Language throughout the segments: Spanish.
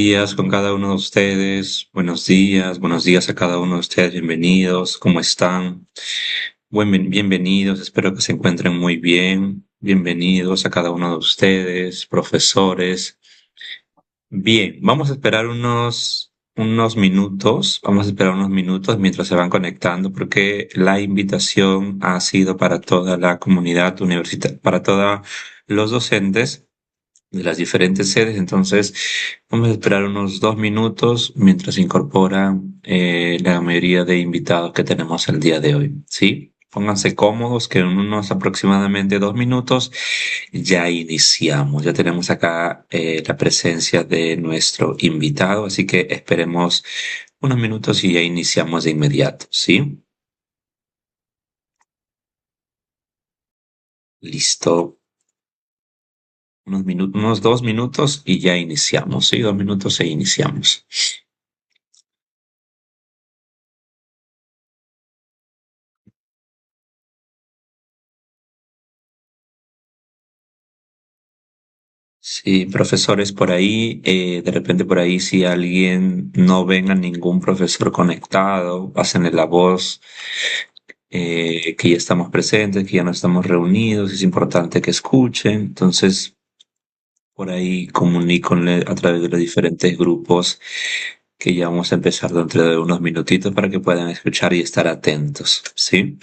Días con cada uno de ustedes. Buenos días a cada uno de ustedes. Bienvenidos. ¿Cómo están? Bienvenidos. Espero que se encuentren muy bien. Bienvenidos a cada uno de ustedes, profesores. Bien, vamos a esperar unos minutos. Vamos a esperar unos minutos mientras se van conectando, porque la invitación ha sido para toda la comunidad universitaria, para todos los docentes de las diferentes sedes. Entonces, vamos a esperar unos 2 minutos mientras se incorporan la mayoría de invitados que tenemos el día de hoy. ¿Sí? Pónganse cómodos, que en unos aproximadamente 2 minutos ya iniciamos. Ya tenemos acá la presencia de nuestro invitado, así que esperemos unos minutos y ya iniciamos de inmediato. ¿Sí? Listo. Unos 2 minutos y ya iniciamos. ¿Sí? 2 minutos e iniciamos. Sí, profesores por ahí, de repente por ahí si alguien no ven a ningún profesor conectado, pásenle la voz, que ya estamos presentes, que ya no estamos reunidos, es importante que escuchen. Entonces, por ahí comuníconle a través de los diferentes grupos que ya vamos a empezar dentro de unos minutitos para que puedan escuchar y estar atentos, ¿sí?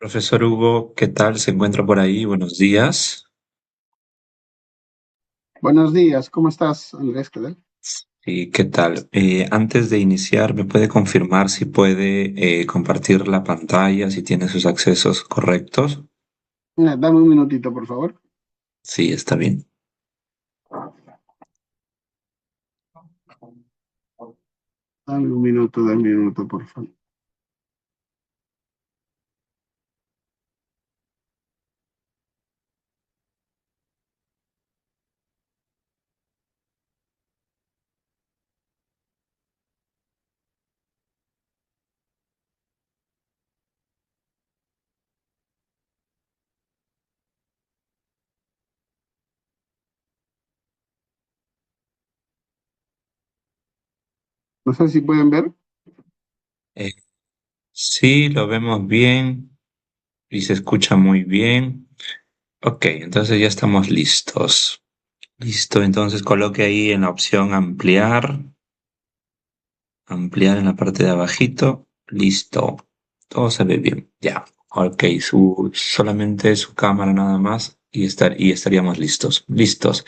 Profesor Hugo, ¿qué tal? ¿Se encuentra por ahí? Buenos días. Buenos días, ¿cómo estás, Andrés? ¿Qué tal? ¿Y qué tal? Antes de iniciar, ¿me puede confirmar si puede compartir la pantalla, si tiene sus accesos correctos? Mira, dame un minutito, por favor. Sí, está bien. Dame un minuto, por favor. No sé si pueden ver. Eh, sí, lo vemos bien y se escucha muy bien. Ok, entonces ya estamos listos. Listo, entonces coloque ahí en la opción ampliar, ampliar en la parte de abajito. Listo. Todo se ve bien. Ya. Ok, solamente su cámara nada más y estaríamos listos. Listos.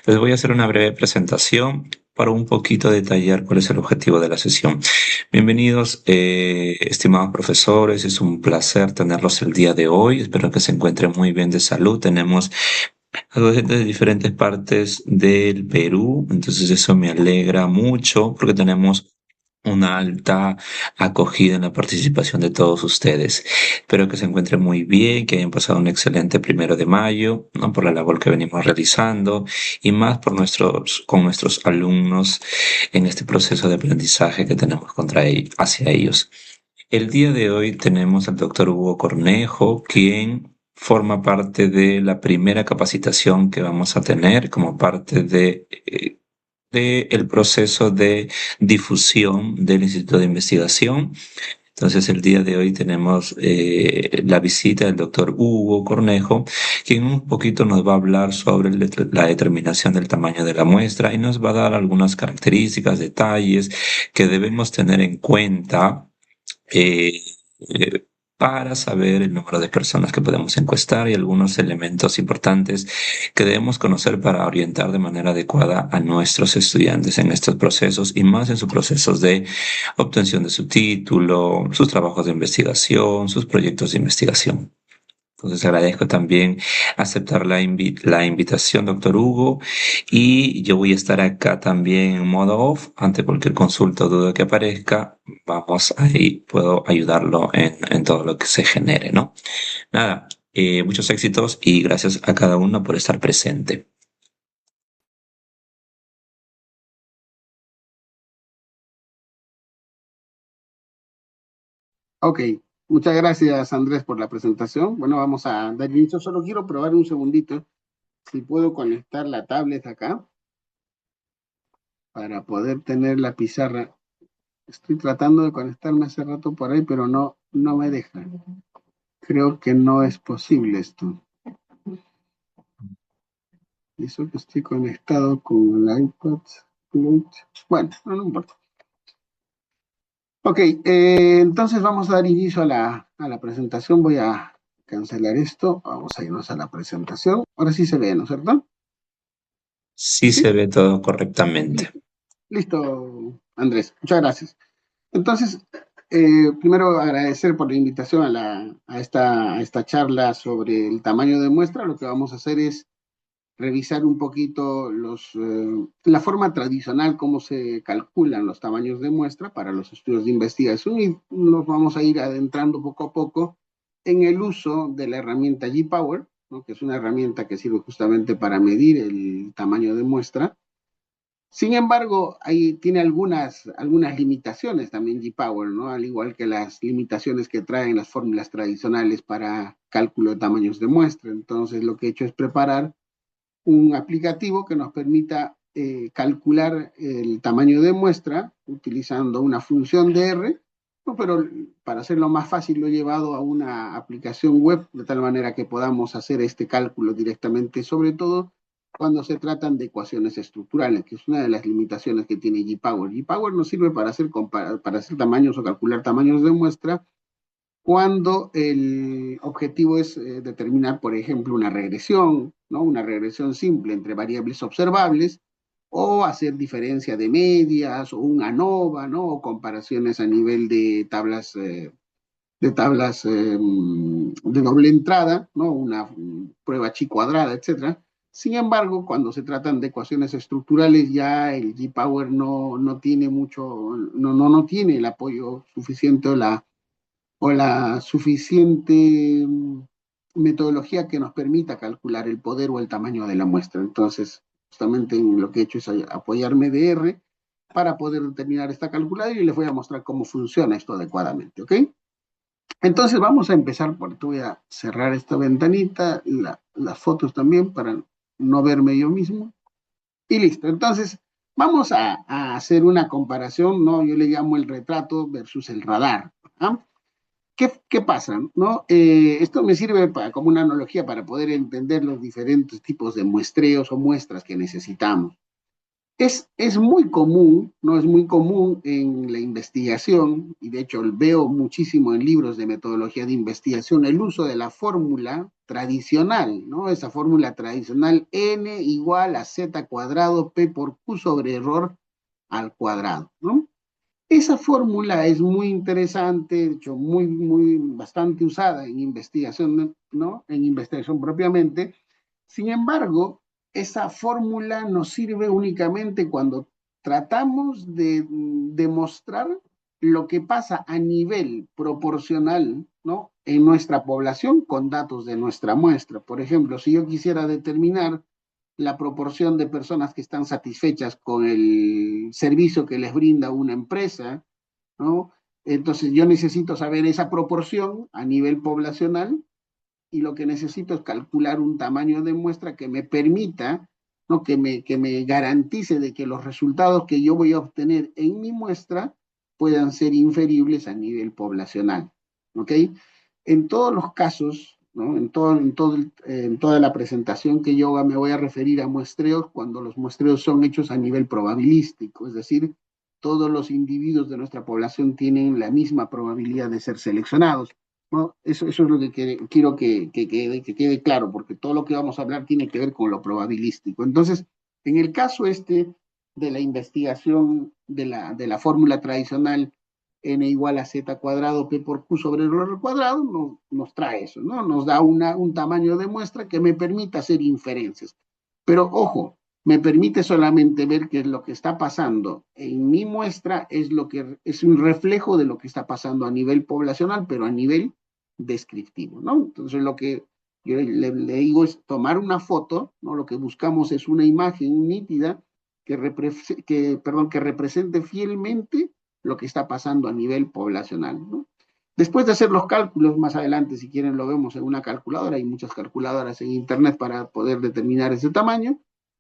Les voy a hacer una breve presentación para un poquito detallar cuál es el objetivo de la sesión. Bienvenidos, estimados profesores. Es un placer tenerlos el día de hoy. Espero que se encuentren muy bien de salud. Tenemos algo de diferentes partes del Perú, entonces eso me alegra mucho porque tenemos una alta acogida en la participación de todos ustedes. Espero que se encuentren muy bien, que hayan pasado un excelente 1 de mayo, ¿no? Por la labor que venimos realizando y más por con nuestros alumnos en este proceso de aprendizaje que tenemos hacia ellos. El día de hoy tenemos al doctor Hugo Cornejo, quien forma parte de la primera capacitación que vamos a tener como parte de el proceso de difusión del Instituto de Investigación. Entonces, el día de hoy tenemos la visita del doctor Hugo Cornejo, quien un poquito nos va a hablar sobre la determinación del tamaño de la muestra y nos va a dar algunas características, detalles que debemos tener en cuenta eh, eh, para saber el número de personas que podemos encuestar y algunos elementos importantes que debemos conocer para orientar de manera adecuada a nuestros estudiantes en estos procesos y más en sus procesos de obtención de su título, sus trabajos de investigación, sus proyectos de investigación. Entonces agradezco también aceptar la invitación, doctor Hugo, y yo voy a estar acá también en modo off, ante cualquier consulta o duda que aparezca, vamos ahí, puedo ayudarlo en todo lo que se genere, ¿no? Nada, muchos éxitos y gracias a cada uno por estar presente. Ok, muchas gracias Andrés por la presentación. Bueno, vamos a dar inicio. Solo quiero probar un segundito si puedo conectar la tablet acá para poder tener la pizarra. Estoy tratando de conectarme hace rato por ahí, pero no me deja. Creo que no es posible esto. Eso que estoy conectado con el iPad. Bueno, no importa. Ok, entonces vamos a dar inicio a la presentación. Voy a cancelar esto. Vamos a irnos a la presentación. Ahora sí se ve, ¿no es cierto? Sí Sí, se ve todo correctamente. listo. Listo, Andrés. Muchas gracias. Entonces, primero agradecer por la invitación a esta charla sobre el tamaño de muestra. Lo que vamos a hacer es revisar un poquito la forma tradicional, cómo se calculan los tamaños de muestra para los estudios de investigación y nos vamos a ir adentrando poco a poco en el uso de la herramienta G-Power, ¿no? Que es una herramienta que sirve justamente para medir el tamaño de muestra. Sin embargo, ahí tiene algunas limitaciones también G-Power, ¿no? Al igual que las limitaciones que traen las fórmulas tradicionales para cálculo de tamaños de muestra. Entonces, lo que he hecho es preparar un aplicativo que nos permita calcular el tamaño de muestra utilizando una función de R, ¿no? Pero para hacerlo más fácil lo he llevado a una aplicación web de tal manera que podamos hacer este cálculo directamente, sobre todo cuando se tratan de ecuaciones estructurales, que es una de las limitaciones que tiene GPower. GPower nos sirve para hacer tamaños o calcular tamaños de muestra cuando el objetivo es determinar, por ejemplo, una regresión, ¿no? Una regresión simple entre variables observables, o hacer diferencia de medias, o un ANOVA, ¿no? O comparaciones a nivel de tablas de doble entrada, ¿no? Una prueba chi cuadrada, etcétera. Sin embargo, cuando se tratan de ecuaciones estructurales, ya el G-Power no tiene mucho, no tiene el apoyo suficiente o la suficiente metodología que nos permita calcular el poder o el tamaño de la muestra. Entonces, justamente lo que he hecho es apoyarme de R para poder determinar esta calculadora y les voy a mostrar cómo funciona esto adecuadamente, ¿ok? Entonces vamos a empezar por, voy a cerrar esta ventanita, las fotos también para no verme yo mismo. Y listo. Entonces, vamos a hacer una comparación, ¿no? Yo le llamo el retrato versus el radar. ¿Ah? ¿Qué pasa? ¿No? Esto me sirve como una analogía para poder entender los diferentes tipos de muestreos o muestras que necesitamos. Es muy común, ¿no? Es muy común en la investigación, y de hecho veo muchísimo en libros de metodología de investigación, el uso de la fórmula tradicional, ¿no? Esa fórmula tradicional n igual a z cuadrado p por q sobre error al cuadrado, ¿no? Esa fórmula es muy interesante, de hecho, bastante usada en investigación, ¿no? En investigación propiamente. Sin embargo, esa fórmula nos sirve únicamente cuando tratamos de demostrar lo que pasa a nivel proporcional, ¿no? En nuestra población con datos de nuestra muestra. Por ejemplo, si yo quisiera determinar la proporción de personas que están satisfechas con el servicio que les brinda una empresa, ¿no? Entonces yo necesito saber esa proporción a nivel poblacional y lo que necesito es calcular un tamaño de muestra que me permita, ¿no? Que me garantice de que los resultados que yo voy a obtener en mi muestra puedan ser inferibles a nivel poblacional. ¿Ok? En todos los casos, ¿no? En toda la presentación que yo me voy a referir a muestreos cuando los muestreos son hechos a nivel probabilístico, es decir, todos los individuos de nuestra población tienen la misma probabilidad de ser seleccionados. ¿No? Eso es lo que quiero que quede claro, porque todo lo que vamos a hablar tiene que ver con lo probabilístico. Entonces, en el caso este de la investigación de la fórmula tradicional n igual a z cuadrado p por q sobre el cuadrado, nos trae eso, ¿no? Nos da un tamaño de muestra que me permite hacer inferencias. Pero ojo, me permite solamente ver que lo que está pasando en mi muestra es lo que es un reflejo de lo que está pasando a nivel poblacional, pero a nivel descriptivo, ¿no? Entonces lo que yo le digo es tomar una foto, ¿no? Lo que buscamos es una imagen nítida que represente fielmente lo que está pasando a nivel poblacional, ¿no? Después de hacer los cálculos, más adelante, si quieren, lo vemos en una calculadora. Hay muchas calculadoras en Internet para poder determinar ese tamaño.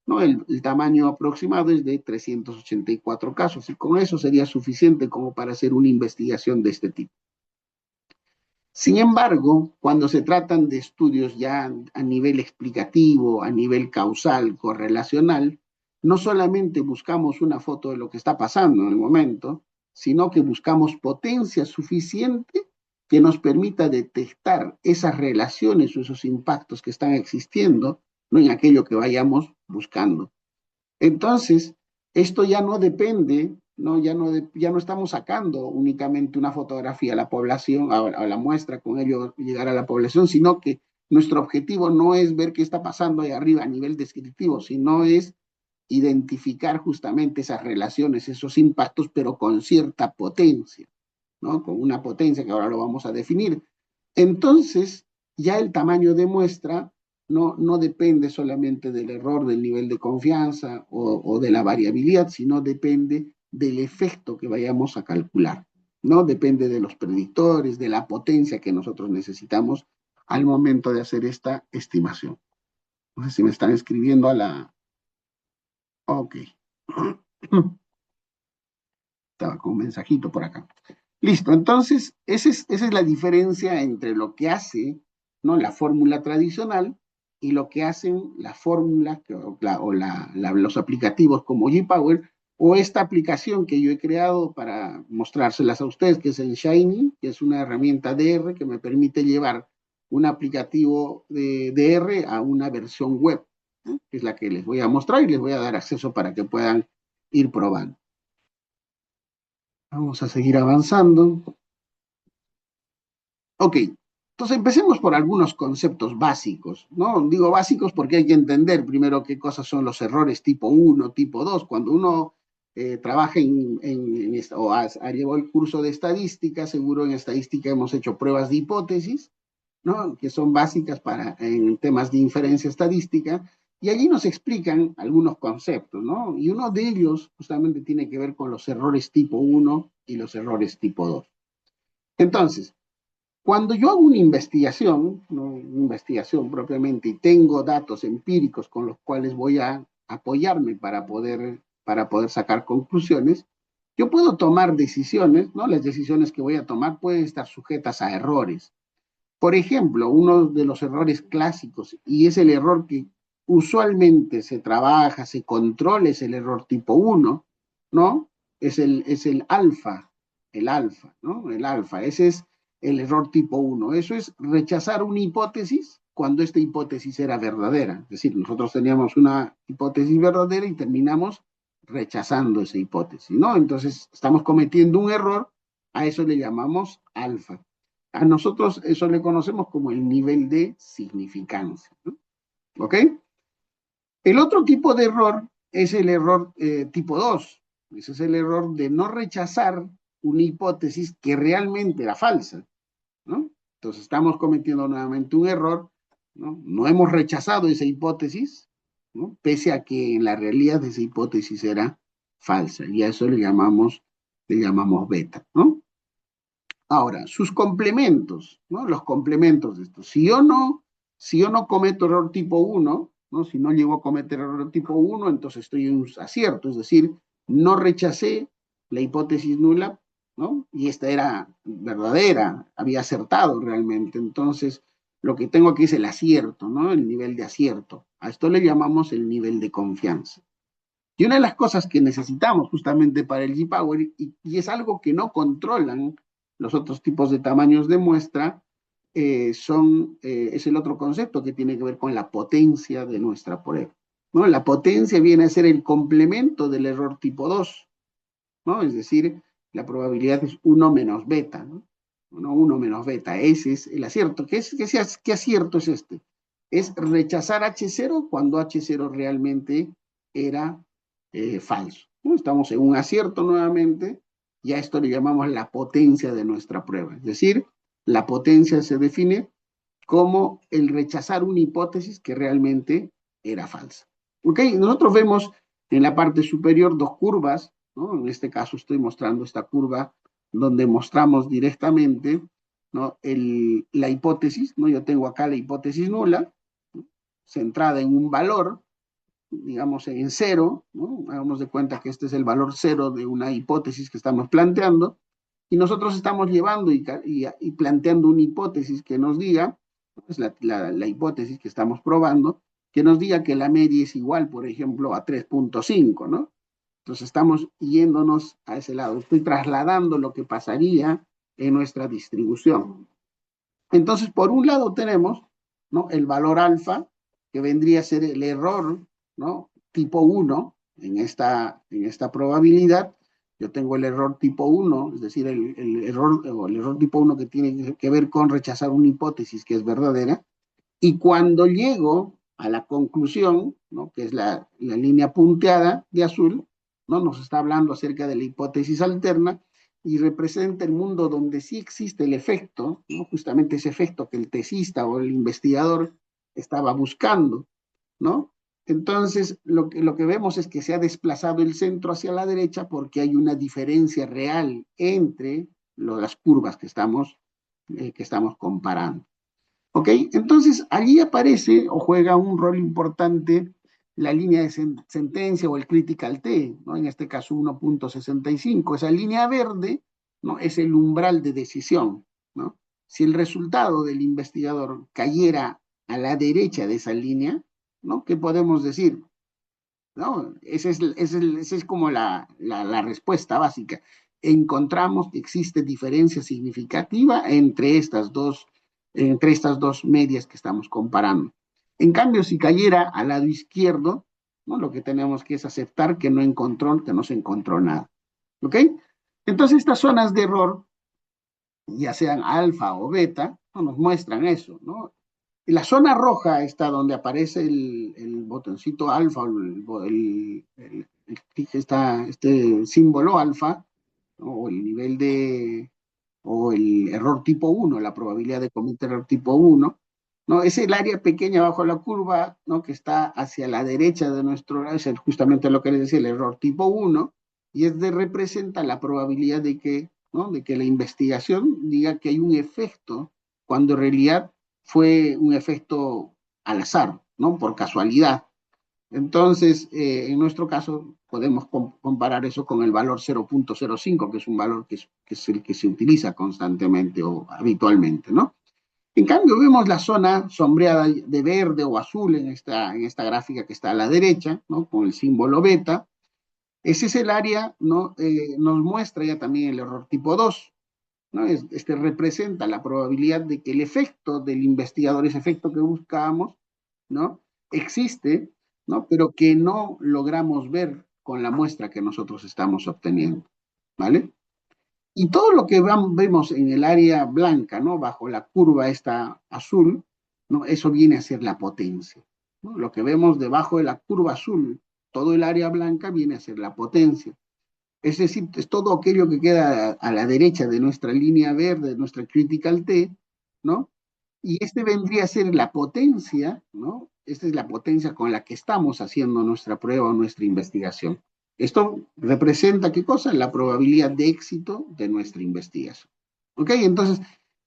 ¿No? El tamaño aproximado es de 384 casos y con eso sería suficiente como para hacer una investigación de este tipo. Sin embargo, cuando se tratan de estudios ya a nivel explicativo, a nivel causal, correlacional, no solamente buscamos una foto de lo que está pasando en el momento, sino que buscamos potencia suficiente que nos permita detectar esas relaciones o esos impactos que están existiendo, ¿no? En aquello que vayamos buscando. Entonces, esto ya no depende, ¿no? Ya no estamos sacando únicamente una fotografía a la población, a la muestra, con ello llegar a la población, sino que nuestro objetivo no es ver qué está pasando ahí arriba a nivel descriptivo, sino es identificar justamente esas relaciones, esos impactos, pero con cierta potencia, ¿no? Con una potencia que ahora lo vamos a definir. Entonces, ya el tamaño de muestra no depende solamente del error del nivel de confianza o de la variabilidad, sino depende del efecto que vayamos a calcular, ¿no? Depende de los predictores, de la potencia que nosotros necesitamos al momento de hacer esta estimación. No sé si me están escribiendo a la... Ok. Estaba con un mensajito por acá. Listo, entonces esa es la diferencia entre lo que hace, ¿no? La fórmula tradicional y lo que hacen las fórmulas los aplicativos como GPower o esta aplicación que yo he creado para mostrárselas a ustedes, que es el Shiny, que es una herramienta DR que me permite llevar un aplicativo de DR a una versión web, ¿no? Que es la que les voy a mostrar y les voy a dar acceso para que puedan ir probando. Vamos a seguir avanzando. Ok, entonces empecemos por algunos conceptos básicos, ¿no? Digo básicos porque hay que entender primero qué cosas son los errores tipo 1, tipo 2. Cuando uno trabaja llevó el curso de estadística, seguro en estadística hemos hecho pruebas de hipótesis, ¿no? Que son básicas en temas de inferencia estadística, y allí nos explican algunos conceptos, ¿no? Y uno de ellos justamente tiene que ver con los errores tipo 1 y los errores tipo 2. Entonces, cuando yo hago una investigación, ¿no? Una investigación propiamente, y tengo datos empíricos con los cuales voy a apoyarme para poder sacar conclusiones, yo puedo tomar decisiones, ¿no? Las decisiones que voy a tomar pueden estar sujetas a errores. Por ejemplo, uno de los errores clásicos, y es el error que usualmente se trabaja, se controla, es el error tipo uno, ¿no? Es el alfa, ¿no? El alfa, ese es el error tipo uno. Eso es rechazar una hipótesis cuando esta hipótesis era verdadera. Es decir, nosotros teníamos una hipótesis verdadera y terminamos rechazando esa hipótesis, ¿no? Entonces, estamos cometiendo un error, a eso le llamamos alfa. A nosotros eso le conocemos como el nivel de significancia, ¿no? ¿Ok? El otro tipo de error es el error tipo 2. Ese es el error de no rechazar una hipótesis que realmente era falsa, ¿no? Entonces estamos cometiendo nuevamente un error, ¿no? No hemos rechazado esa hipótesis, ¿no? Pese a que en la realidad esa hipótesis era falsa, y a eso le llamamos beta, ¿no? Ahora, sus complementos, ¿no? Los complementos de esto. Si yo no cometo error tipo uno, ¿no? Si no llego a cometer error tipo uno, entonces estoy en un acierto, es decir, no rechacé la hipótesis nula, ¿no? Y esta era verdadera, había acertado realmente. Entonces, lo que tengo aquí es el acierto, ¿no? El nivel de acierto. A esto le llamamos el nivel de confianza. Y una de las cosas que necesitamos justamente para el G-Power, y es algo que no controlan los otros tipos de tamaños de muestra, es el otro concepto que tiene que ver con la potencia de nuestra prueba, ¿no? La potencia viene a ser el complemento del error tipo 2, ¿no? Es decir, la probabilidad es uno menos beta, ¿no? 1 menos beta, ese es el acierto. ¿Qué acierto es este? Es rechazar H0 cuando H0 realmente era falso, ¿no? Estamos en un acierto nuevamente, y a esto le llamamos la potencia de nuestra prueba. Es decir, la potencia se define como el rechazar una hipótesis que realmente era falsa. ¿Ok? Nosotros vemos en la parte superior dos curvas, ¿no? En este caso estoy mostrando esta curva donde mostramos directamente, ¿no? La hipótesis, ¿no? Yo tengo acá la hipótesis nula, ¿no? Centrada en un valor, digamos en cero, ¿no? Hagamos de cuenta que este es el valor cero de una hipótesis que estamos planteando, y nosotros estamos llevando y planteando una hipótesis que nos diga, es la hipótesis que estamos probando, que nos diga que la media es igual, por ejemplo, a 3.5, ¿no? Entonces estamos yéndonos a ese lado, estoy trasladando lo que pasaría en nuestra distribución. Entonces, por un lado tenemos, ¿no? El valor alfa, que vendría a ser el error, ¿no? Tipo uno en esta probabilidad. Yo tengo el error tipo uno, es decir, el error tipo uno que tiene que ver con rechazar una hipótesis que es verdadera. Y cuando llego a la conclusión, ¿no? Que es la línea punteada de azul, ¿no? Nos está hablando acerca de la hipótesis alterna, y representa el mundo donde sí existe el efecto, ¿no? Justamente ese efecto que el tesista o el investigador estaba buscando, ¿no? Entonces, lo que vemos es que se ha desplazado el centro hacia la derecha porque hay una diferencia real entre las curvas que estamos comparando. ¿Ok? Entonces, allí aparece o juega un rol importante la línea de sentencia o el critical T, ¿no? En este caso 1.65. Esa línea verde, ¿no? Es el umbral de decisión, ¿no? Si el resultado del investigador cayera a la derecha de esa línea, ¿no? ¿Qué podemos decir? ¿No? Esa es como la respuesta básica. Encontramos que existe diferencia significativa entre estas dos medias que estamos comparando. En cambio, si cayera al lado izquierdo, ¿no? Lo que tenemos que es aceptar que no se encontró nada. ¿Ok? Entonces, estas zonas de error, ya sean alfa o beta, ¿no? Nos muestran eso, ¿no? La zona roja está donde aparece el botoncito alfa, este símbolo alfa, ¿no? O el nivel o el error tipo uno, la probabilidad de cometer error tipo uno, ¿no? Es el área pequeña bajo la curva, ¿no? Que está hacia la derecha de nuestro, es justamente lo que les decía, el error tipo uno, y representa la probabilidad de que, ¿no? De que la investigación diga que hay un efecto, cuando en realidad fue un efecto al azar, ¿no? Por casualidad. Entonces, en nuestro caso, podemos comparar eso con el valor 0.05, que es un valor que es el que se utiliza constantemente o habitualmente, ¿no? En cambio, vemos la zona sombreada de verde o azul en esta gráfica que está a la derecha, ¿no? Con el símbolo beta. Ese es el área, ¿no? Nos muestra ya también el error tipo 2, ¿no? Este representa la probabilidad de que el efecto del investigador, ese efecto que buscábamos, ¿no? Existe, ¿no? Pero que no logramos ver con la muestra que nosotros estamos obteniendo, ¿vale? Y todo lo que vemos en el área blanca, ¿no? Bajo la curva esta azul, ¿no? Eso viene a ser la potencia, ¿no? Lo que vemos debajo de la curva azul, todo el área blanca viene a ser la potencia. Es decir, es todo aquello que queda a la derecha de nuestra línea verde, de nuestra critical T, ¿no? Y este vendría a ser la potencia, ¿no? Esta es la potencia con la que estamos haciendo nuestra prueba o nuestra investigación. Esto representa, ¿qué cosa? La probabilidad de éxito de nuestra investigación. ¿Ok? Entonces,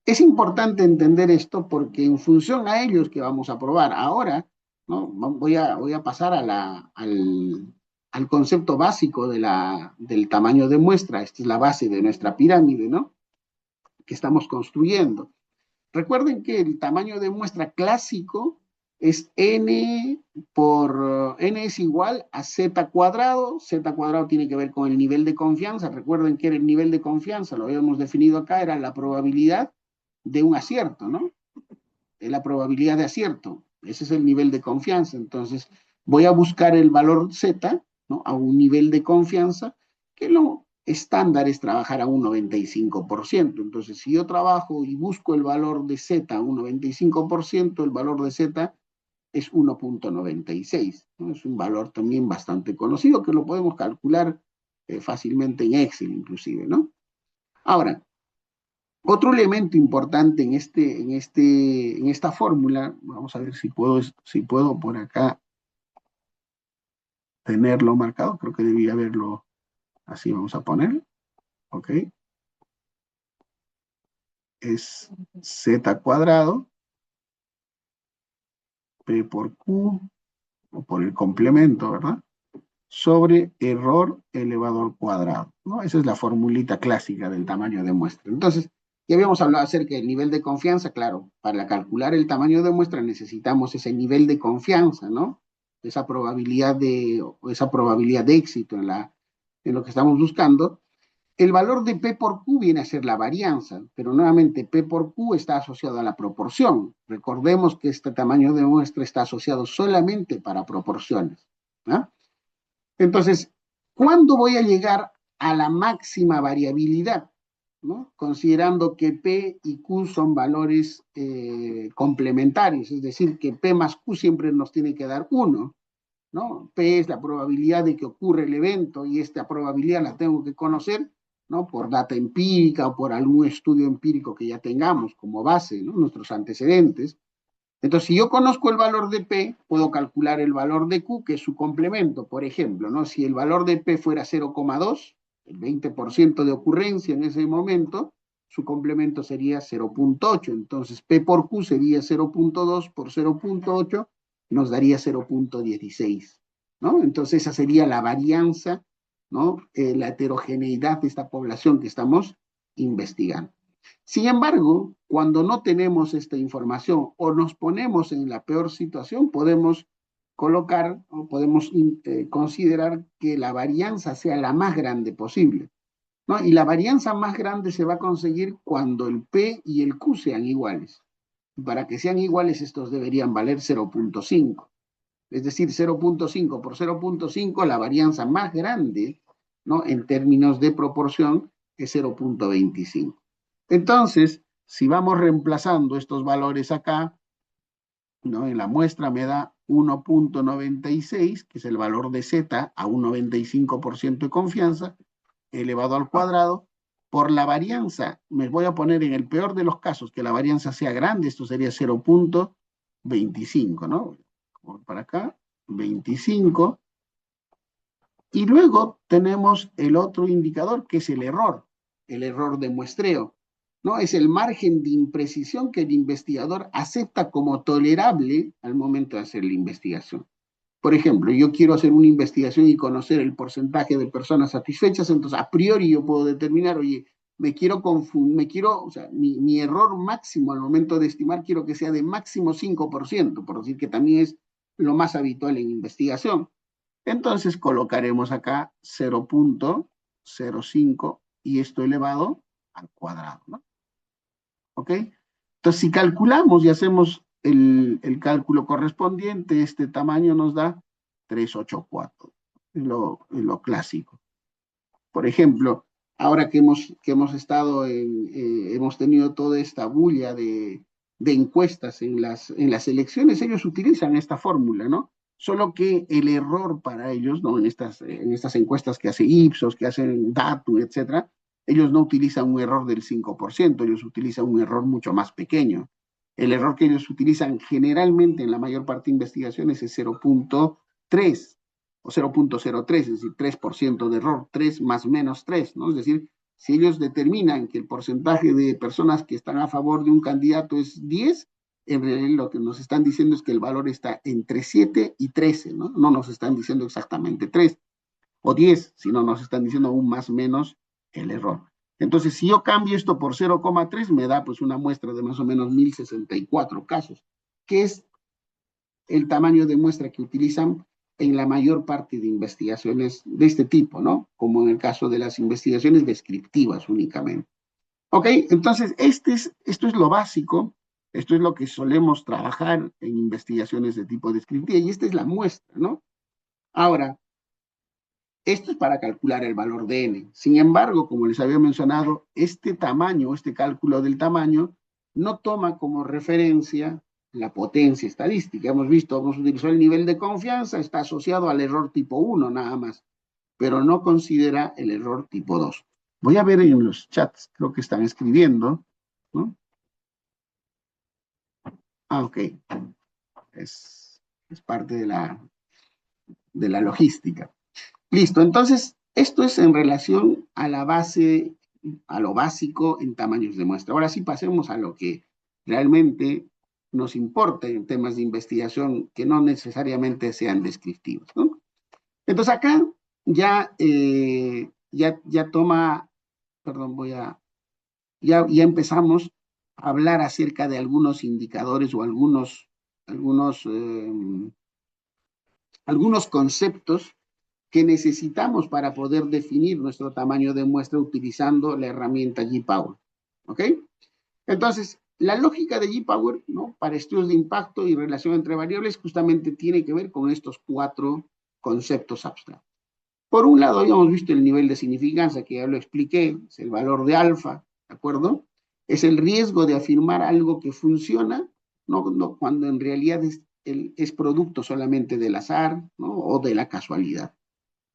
es importante entender esto porque en función a ellos que vamos a probar ahora, ¿no? Voy a pasar al concepto básico del tamaño de muestra. Esta es la base de nuestra pirámide, ¿no? Que estamos construyendo. Recuerden que el tamaño de muestra clásico es n por n es igual a z cuadrado. Z cuadrado tiene que ver con el nivel de confianza. Recuerden que era el nivel de confianza, lo habíamos definido acá, era la probabilidad de un acierto, ¿no? Es la probabilidad de acierto. Ese es el nivel de confianza. Entonces, voy a buscar el valor z, ¿no? A un nivel de confianza que lo estándar es trabajar a un 95%. Entonces, si yo trabajo y busco el valor de z a un 95%, el valor de z es 1.96, ¿no? Es un valor también bastante conocido que lo podemos calcular fácilmente en Excel inclusive, ¿no? Ahora, otro elemento importante en esta fórmula, vamos a ver si puedo por acá tenerlo marcado, creo que debía haberlo, así vamos a poner, ¿ok? Es z cuadrado, p por q, o por el complemento, ¿verdad? Sobre error elevado al cuadrado, ¿no? Esa es la formulita clásica del tamaño de muestra. Entonces, ya habíamos hablado acerca del nivel de confianza, claro, para calcular el tamaño de muestra necesitamos ese nivel de confianza, ¿no? Esa probabilidad de éxito en lo que estamos buscando. El valor de P por Q viene a ser la varianza, pero nuevamente P por Q está asociado a la proporción. Recordemos que este tamaño de muestra está asociado solamente para proporciones, ¿no? Entonces, ¿cuándo voy a llegar a la máxima variabilidad? ¿No? Considerando que P y Q son valores complementarios, es decir, que P más Q siempre nos tiene que dar 1, ¿no? P es la probabilidad de que ocurra el evento y esta probabilidad la tengo que conocer, ¿no? Por data empírica o por algún estudio empírico que ya tengamos como base, ¿no? Nuestros antecedentes. Entonces, si yo conozco el valor de P, puedo calcular el valor de Q, que es su complemento. Por ejemplo, ¿no? Si el valor de P fuera 0,2, el 20% de ocurrencia en ese momento, su complemento sería 0,8. Entonces, P por Q sería 0,2 por 0,8, nos daría 0,16, ¿no? Entonces, esa sería la varianza, ¿no? La heterogeneidad de esta población que estamos investigando. Sin embargo, cuando no tenemos esta información o nos ponemos en la peor situación, podemos colocar o podemos considerar que la varianza sea la más grande posible, ¿no? Y la varianza más grande se va a conseguir cuando el P y el Q sean iguales. Y para que sean iguales, estos deberían valer 0,5. Es decir, 0,5 por 0,5, la varianza más grande, ¿no? En términos de proporción, es 0,25. Entonces, si vamos reemplazando estos valores acá, ¿no? En la muestra me da 1.96, que es el valor de z a un 95% de confianza, elevado al cuadrado, por la varianza, me voy a poner en el peor de los casos, que la varianza sea grande, esto sería 0.25, ¿no? Para acá, 25. Y luego tenemos el otro indicador, que es el error de muestreo, ¿no? Es el margen de imprecisión que el investigador acepta como tolerable al momento de hacer la investigación. Por ejemplo, yo quiero hacer una investigación y conocer el porcentaje de personas satisfechas, entonces a priori yo puedo determinar, oye, o sea, mi error máximo al momento de estimar quiero que sea de máximo 5%, por decir que también es lo más habitual en investigación. Entonces colocaremos acá 0,05 y esto elevado al cuadrado, ¿no? ¿Ok? Entonces, si calculamos y hacemos el cálculo correspondiente, este tamaño nos da 384, es lo clásico. Por ejemplo, ahora que hemos estado hemos tenido toda esta bulla de encuestas en las elecciones, ellos utilizan esta fórmula, ¿no? Solo que el error para ellos, ¿no? En estas encuestas que hace Ipsos, que hacen Datum, etcétera, ellos no utilizan un error del 5%, ellos utilizan un error mucho más pequeño. El error que ellos utilizan generalmente en la mayor parte de investigaciones es 0,3 o 0,03, es decir, 3% de error, 3 más menos 3, ¿no? Es decir, si ellos determinan que el porcentaje de personas que están a favor de un candidato es 10, en realidad lo que nos están diciendo es que el valor está entre 7 y 13, ¿no? No nos están diciendo exactamente 3 o 10, sino nos están diciendo aún más o menos el error. Entonces, si yo cambio esto por 0,3, me da pues una muestra de más o menos 1064 casos, que es el tamaño de muestra que utilizan en la mayor parte de investigaciones de este tipo, ¿no? Como en el caso de las investigaciones descriptivas únicamente. Ok, entonces esto es lo básico, esto es lo que solemos trabajar en investigaciones de tipo descriptiva y esta es la muestra, ¿no? Ahora, esto es para calcular el valor de n. Sin embargo, como les había mencionado, este tamaño, este cálculo del tamaño, no toma como referencia la potencia estadística. Hemos visto, hemos utilizado el nivel de confianza, está asociado al error tipo 1 nada más, pero no considera el error tipo 2. Voy a ver en los chats, creo que están escribiendo, ¿no? Ah, ok. Es parte de la logística. Listo, entonces, esto es en relación a la base, a lo básico en tamaños de muestra. Ahora sí pasemos a lo que realmente nos importa en temas de investigación que no necesariamente sean descriptivos, ¿no? Entonces acá ya toma, perdón, ya empezamos a hablar acerca de algunos indicadores o algunos, algunos conceptos que necesitamos para poder definir nuestro tamaño de muestra utilizando la herramienta G-Power. ¿Ok? Entonces, la lógica de G-Power, ¿no? Para estudios de impacto y relación entre variables, justamente tiene que ver con estos 4 conceptos abstractos. Por un lado, habíamos visto el nivel de significancia, que ya lo expliqué, es el valor de alfa, ¿de acuerdo? Es el riesgo de afirmar algo que funciona, no cuando en realidad es producto solamente del azar, ¿no? O de la casualidad.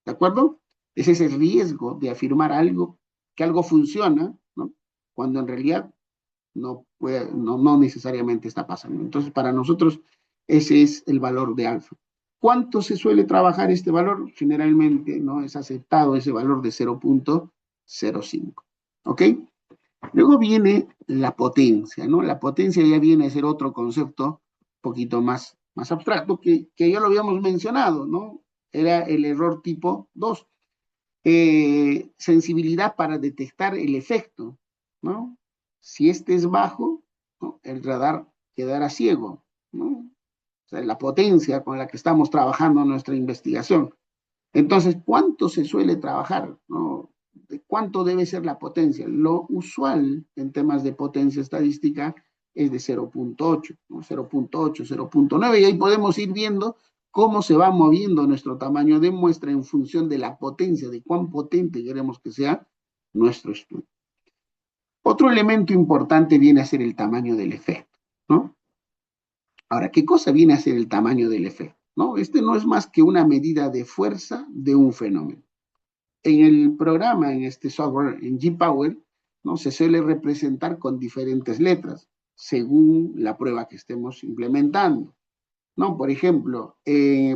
¿De acuerdo? Ese es el riesgo de afirmar algo, que algo funciona, ¿no? Cuando en realidad no necesariamente está pasando. Entonces, para nosotros, ese es el valor de alfa. ¿Cuánto se suele trabajar este valor? Generalmente, ¿no? Es aceptado ese valor de 0,05. ¿Ok? Luego viene la potencia, ¿no? La potencia ya viene a ser otro concepto un poquito más abstracto que ya lo habíamos mencionado, ¿no? Era el error tipo 2. Sensibilidad para detectar el efecto, ¿no? Si este es bajo, ¿no? El radar quedará ciego, ¿no? O sea, la potencia con la que estamos trabajando en nuestra investigación. Entonces, ¿cuánto se suele trabajar? ¿No? ¿De cuánto debe ser la potencia? Lo usual en temas de potencia estadística es de 0,8, ¿no? 0,8, 0,9, y ahí podemos ir viendo cómo se va moviendo nuestro tamaño de muestra en función de la potencia, de cuán potente queremos que sea nuestro estudio. Otro elemento importante viene a ser el tamaño del efecto, ¿no? Ahora, ¿qué cosa viene a ser el tamaño del efecto? ¿No? Este no es más que una medida de fuerza de un fenómeno. En el programa, en este software, en G-Power, ¿no? Se suele representar con diferentes letras, según la prueba que estemos implementando, ¿no? Por ejemplo,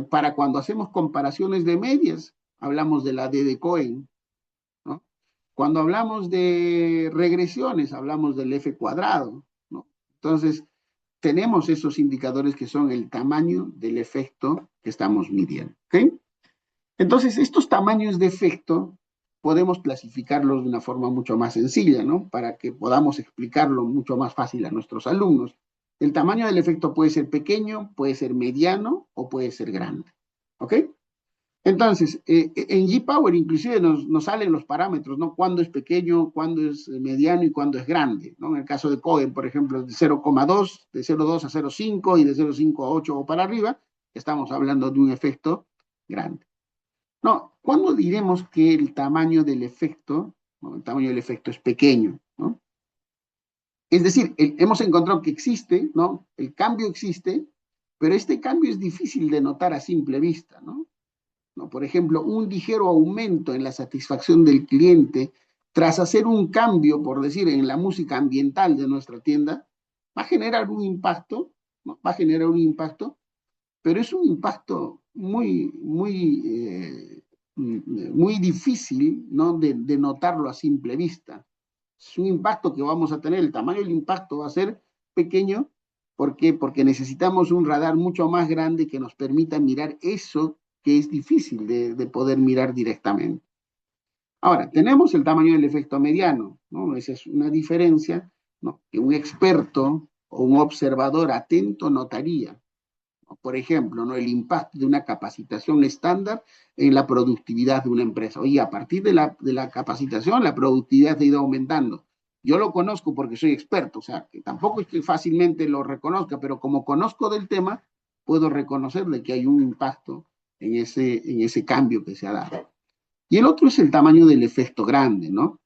para cuando hacemos comparaciones de medias, hablamos de la D de Cohen, ¿no? Cuando hablamos de regresiones, hablamos del F cuadrado, ¿no? Entonces, tenemos esos indicadores que son el tamaño del efecto que estamos midiendo, ¿ok? Entonces, estos tamaños de efecto podemos clasificarlos de una forma mucho más sencilla, ¿no? Para que podamos explicarlo mucho más fácil a nuestros alumnos. El tamaño del efecto puede ser pequeño, puede ser mediano o puede ser grande. ¿Ok? Entonces, en G-Power inclusive nos salen los parámetros, ¿no? Cuándo es pequeño, cuándo es mediano y cuándo es grande, ¿no? En el caso de Cohen, por ejemplo, de 0,2, de 0,2 a 0,5 y de 0,5 a 8 o para arriba, estamos hablando de un efecto grande. No, ¿cuándo diremos que el tamaño del efecto, ¿no? El tamaño del efecto es pequeño, ¿no? Es decir, hemos encontrado que existe, ¿no? El cambio existe, pero este cambio es difícil de notar a simple vista, ¿no? ¿No? Por ejemplo, un ligero aumento en la satisfacción del cliente tras hacer un cambio, por decir, en la música ambiental de nuestra tienda, va a generar un impacto, ¿no? Va a generar un impacto, pero es un impacto muy difícil, ¿no? De notarlo a simple vista. Es un impacto que vamos a tener, el tamaño del impacto va a ser pequeño. ¿Por qué? Porque necesitamos un radar mucho más grande que nos permita mirar eso que es difícil de poder mirar directamente. Ahora, tenemos el tamaño del efecto mediano, ¿no? Esa es una diferencia, ¿no? Que un experto o un observador atento notaría. Por ejemplo, ¿no? El impacto de una capacitación estándar en la productividad de una empresa. Oye, a partir de la capacitación, la productividad ha ido aumentando. Yo lo conozco porque soy experto, o sea, que tampoco es que fácilmente lo reconozca, pero como conozco del tema, puedo reconocer de que hay un impacto en ese cambio que se ha dado. Y el otro es el tamaño del efecto grande, ¿no?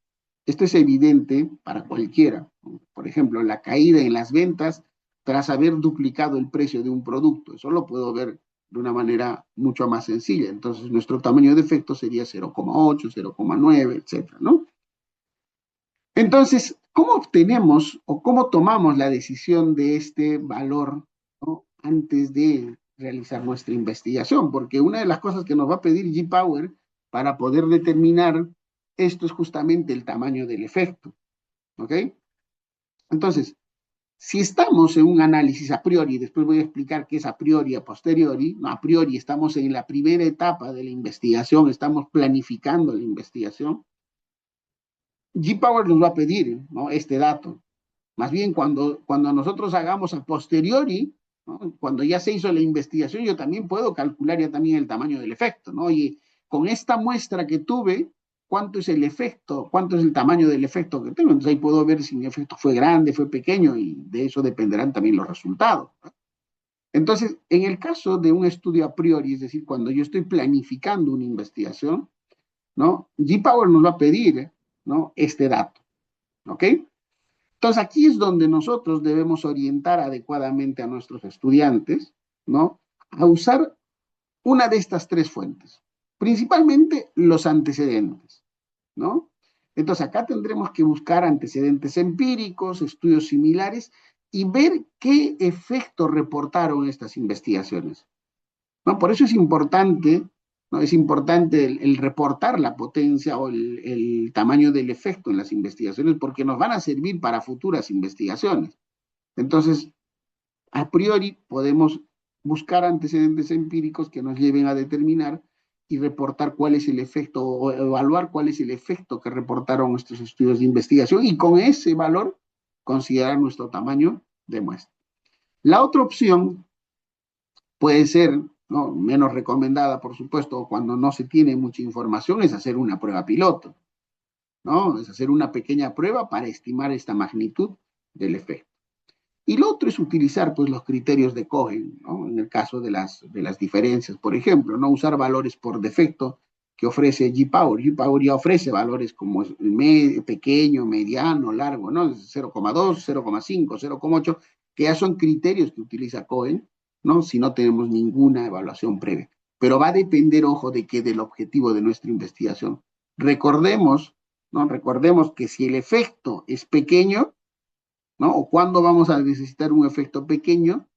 Esto es evidente para cualquiera. Por ejemplo, la caída en las ventas tras haber duplicado el precio de un producto. Eso lo puedo ver de una manera mucho más sencilla. Entonces, nuestro tamaño de efecto sería 0,8, 0,9, etcétera, ¿no? Entonces, ¿cómo obtenemos o cómo tomamos la decisión de este valor, ¿no? Antes de realizar nuestra investigación? Porque una de las cosas que nos va a pedir G-Power para poder determinar esto es justamente el tamaño del efecto. ¿Ok? Entonces, si estamos en un análisis a priori, después voy a explicar qué es a priori, a posteriori, no, a priori estamos en la primera etapa de la investigación, estamos planificando la investigación, G-Power nos va a pedir, ¿no? Este dato. Más bien, cuando nosotros hagamos a posteriori, ¿no? Cuando ya se hizo la investigación, yo también puedo calcular ya también el tamaño del efecto, ¿no? Y con esta muestra que tuve, ¿cuánto es el efecto? ¿Cuánto es el tamaño del efecto que tengo? Entonces ahí puedo ver si mi efecto fue grande, fue pequeño, y de eso dependerán también los resultados, ¿no? Entonces, en el caso de un estudio a priori, es decir, cuando yo estoy planificando una investigación, ¿no? G-Power nos va a pedir, ¿no? Este dato, ¿ok? Entonces aquí es donde nosotros debemos orientar adecuadamente a nuestros estudiantes, ¿no? A usar una de estas tres fuentes, principalmente los antecedentes, ¿no? Entonces acá tendremos que buscar antecedentes empíricos, estudios similares y ver qué efecto reportaron estas investigaciones, ¿no? Por eso es importante, ¿no? Es importante el reportar la potencia o el tamaño del efecto en las investigaciones porque nos van a servir para futuras investigaciones. Entonces, a priori podemos buscar antecedentes empíricos que nos lleven a determinar y reportar cuál es el efecto o evaluar cuál es el efecto que reportaron nuestros estudios de investigación y con ese valor considerar nuestro tamaño de muestra. La otra opción puede ser, ¿no? Menos recomendada, por supuesto, cuando no se tiene mucha información, es hacer una prueba piloto, ¿no? Es hacer una pequeña prueba para estimar esta magnitud del efecto. Y lo otro es utilizar pues, los criterios de Cohen, ¿no? En el caso de las diferencias, por ejemplo, no usar valores por defecto que ofrece G-Power. G-Power ya ofrece valores como pequeño, mediano, largo, ¿no? 0,2, 0,5, 0,8, que ya son criterios que utiliza Cohen, ¿no? Si no tenemos ninguna evaluación previa. Pero va a depender, ojo, de que del objetivo de nuestra investigación. Recordemos, ¿no? Recordemos que si el efecto es pequeño, ¿no? O cuándo vamos a necesitar un efecto pequeño,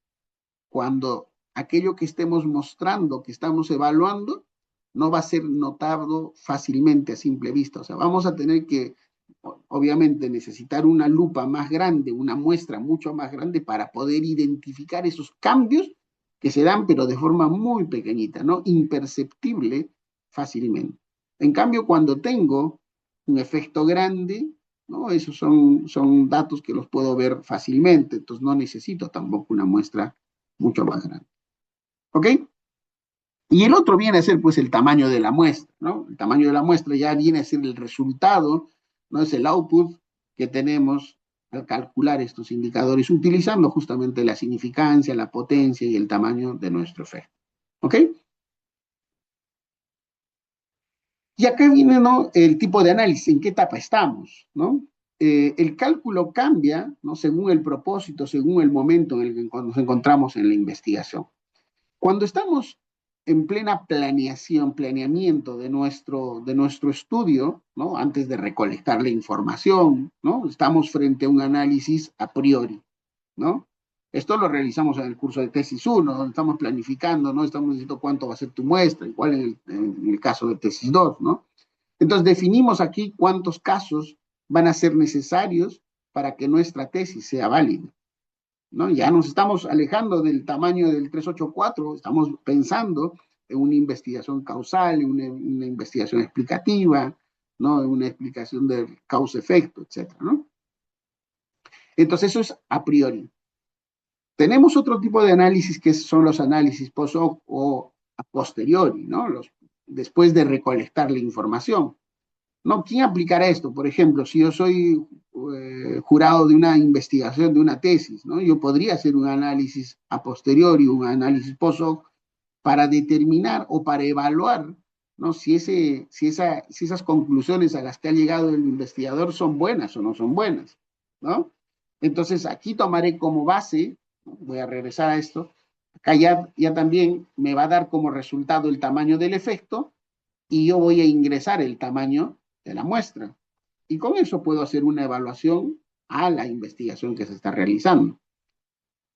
cuando aquello que estemos mostrando, que estamos evaluando, no va a ser notado fácilmente a simple vista. O sea, vamos a tener que, obviamente, necesitar una lupa más grande, una muestra mucho más grande para poder identificar esos cambios que se dan, pero de forma muy pequeñita, ¿no? Imperceptible fácilmente. En cambio, cuando tengo un efecto grande, ¿no? Esos son datos que los puedo ver fácilmente, entonces no necesito tampoco una muestra mucho más grande. ¿Ok? Y el otro viene a ser pues el tamaño de la muestra, ¿no? El tamaño de la muestra ya viene a ser el resultado, ¿no? Es el output que tenemos al calcular estos indicadores utilizando justamente la significancia, la potencia y el tamaño de nuestro efecto. ¿Ok? Y acá viene, ¿no? El tipo de análisis, en qué etapa estamos, ¿no? El cálculo cambia, ¿no? Según el propósito, según el momento en el que nos encontramos en la investigación. Cuando estamos en plena planeación, planeamiento de nuestro estudio, ¿no? Antes de recolectar la información, ¿no? Estamos frente a un análisis a priori, ¿no? Esto lo realizamos en el curso de tesis 1, donde estamos planificando, ¿no? Estamos diciendo cuánto va a ser tu muestra, igual en el caso de tesis 2, ¿no? Entonces definimos aquí cuántos casos van a ser necesarios para que nuestra tesis sea válida, ¿no? Ya nos estamos alejando del tamaño del 384, estamos pensando en una investigación causal, en una investigación explicativa, ¿no? En una explicación del causa-efecto, etcétera, ¿no? Entonces eso es a priori. Tenemos otro tipo de análisis que son los análisis post-hoc o a posteriori, ¿no? Después de recolectar la información. ¿No? ¿Quién aplicará esto? Por ejemplo, si yo soy jurado de una investigación, de una tesis, ¿no? Yo podría hacer un análisis a posteriori, un análisis post-hoc, para determinar o para evaluar, ¿no? Si esas conclusiones a las que ha llegado el investigador son buenas o no son buenas, ¿no? Entonces, aquí tomaré como base, ¿no? Voy a regresar a esto, acá ya también me va a dar como resultado el tamaño del efecto, y yo voy a ingresar el tamaño de la muestra. Y con eso puedo hacer una evaluación a la investigación que se está realizando.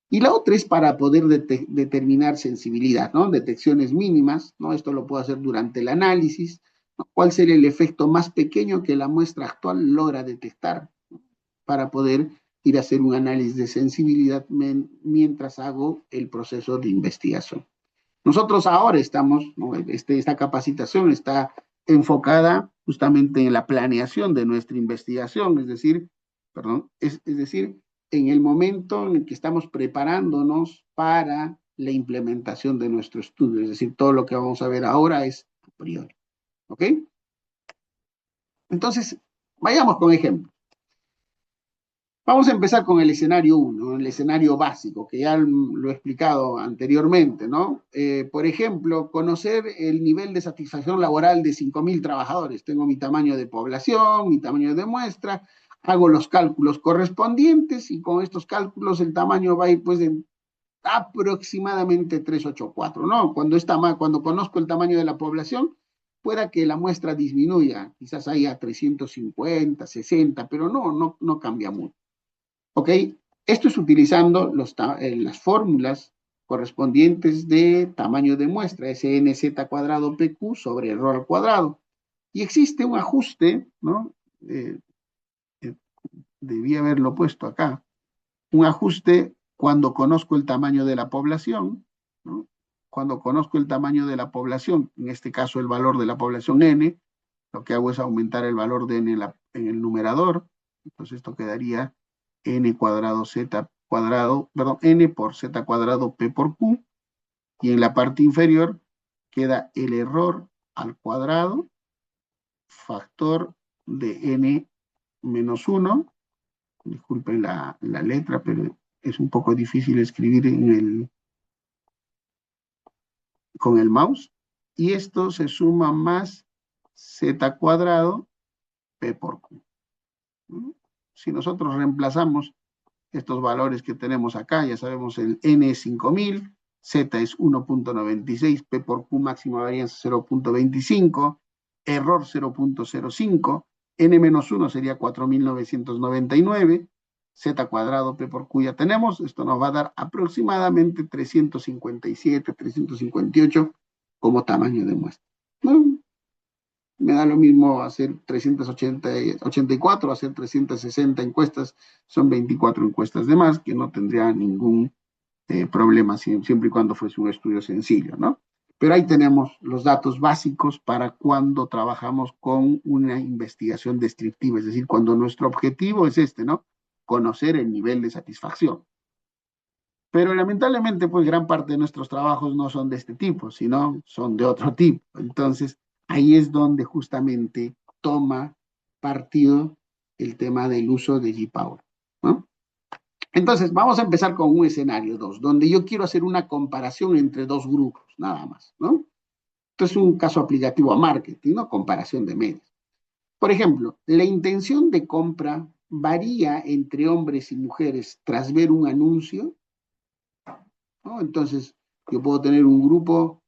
Y la otra es para poder determinar sensibilidad, ¿no? Detecciones mínimas, ¿no? Esto lo puedo hacer durante el análisis, ¿no? ¿Cuál sería el efecto más pequeño que la muestra actual logra detectar, ¿no? Para poder ir a hacer un análisis de sensibilidad mientras hago el proceso de investigación. Nosotros ahora estamos, ¿no? Esta capacitación está enfocada justamente en la planeación de nuestra investigación, es decir, perdón, es decir, en el momento en el que estamos preparándonos para la implementación de nuestro estudio, es decir, todo lo que vamos a ver ahora es a priori, ¿ok? Entonces, vayamos con ejemplos. Vamos a empezar con el escenario 1, el escenario básico, que ya lo he explicado anteriormente, ¿no? Por ejemplo, conocer el nivel de satisfacción laboral de 5.000 trabajadores. Tengo mi tamaño de población, mi tamaño de muestra, hago los cálculos correspondientes y con estos cálculos el tamaño va a ir pues en aproximadamente 384, ¿no? Cuando conozco el tamaño de la población, pueda que la muestra disminuya, quizás haya 350, 60, pero no cambia mucho. ¿Ok? Esto es utilizando las fórmulas correspondientes de tamaño de muestra, SNZ cuadrado PQ sobre error al cuadrado. Y existe un ajuste, ¿no? Eh, eh, Debía haberlo puesto acá. Un ajuste cuando conozco el tamaño de la población, ¿no? Cuando conozco el tamaño de la población, en este caso el valor de la población n, lo que hago es aumentar el valor de n en el numerador. Entonces esto quedaría n cuadrado z cuadrado, perdón, n por z cuadrado p por q, y en la parte inferior queda el error al cuadrado, factor de n menos 1, disculpen la letra, pero es un poco difícil escribir con el mouse, y esto se suma más z cuadrado p por q. Si nosotros reemplazamos estos valores que tenemos acá, ya sabemos el n es 5000, z es 1.96, p por q máxima varianza 0.25, error 0.05, n menos 1 sería 4999, z cuadrado p por q ya tenemos, esto nos va a dar aproximadamente 357, 358 como tamaño de muestra. ¿No? Me da lo mismo hacer 384, hacer 360 encuestas, son 24 encuestas de más, que no tendría ningún problema siempre y cuando fuese un estudio sencillo, ¿no? Pero ahí tenemos los datos básicos para cuando trabajamos con una investigación descriptiva, es decir, cuando nuestro objetivo es este, ¿no? Conocer el nivel de satisfacción. Pero lamentablemente, pues gran parte de nuestros trabajos no son de este tipo, sino son de otro tipo. Entonces, ahí es donde justamente toma partido el tema del uso de G-Power, ¿no? Entonces, vamos a empezar con un escenario 2, donde yo quiero hacer una comparación entre dos grupos, nada más, ¿no? Esto es un caso aplicativo a marketing, ¿no? Comparación de medios. Por ejemplo, la intención de compra varía entre hombres y mujeres tras ver un anuncio, ¿no? Entonces, yo puedo tener un grupo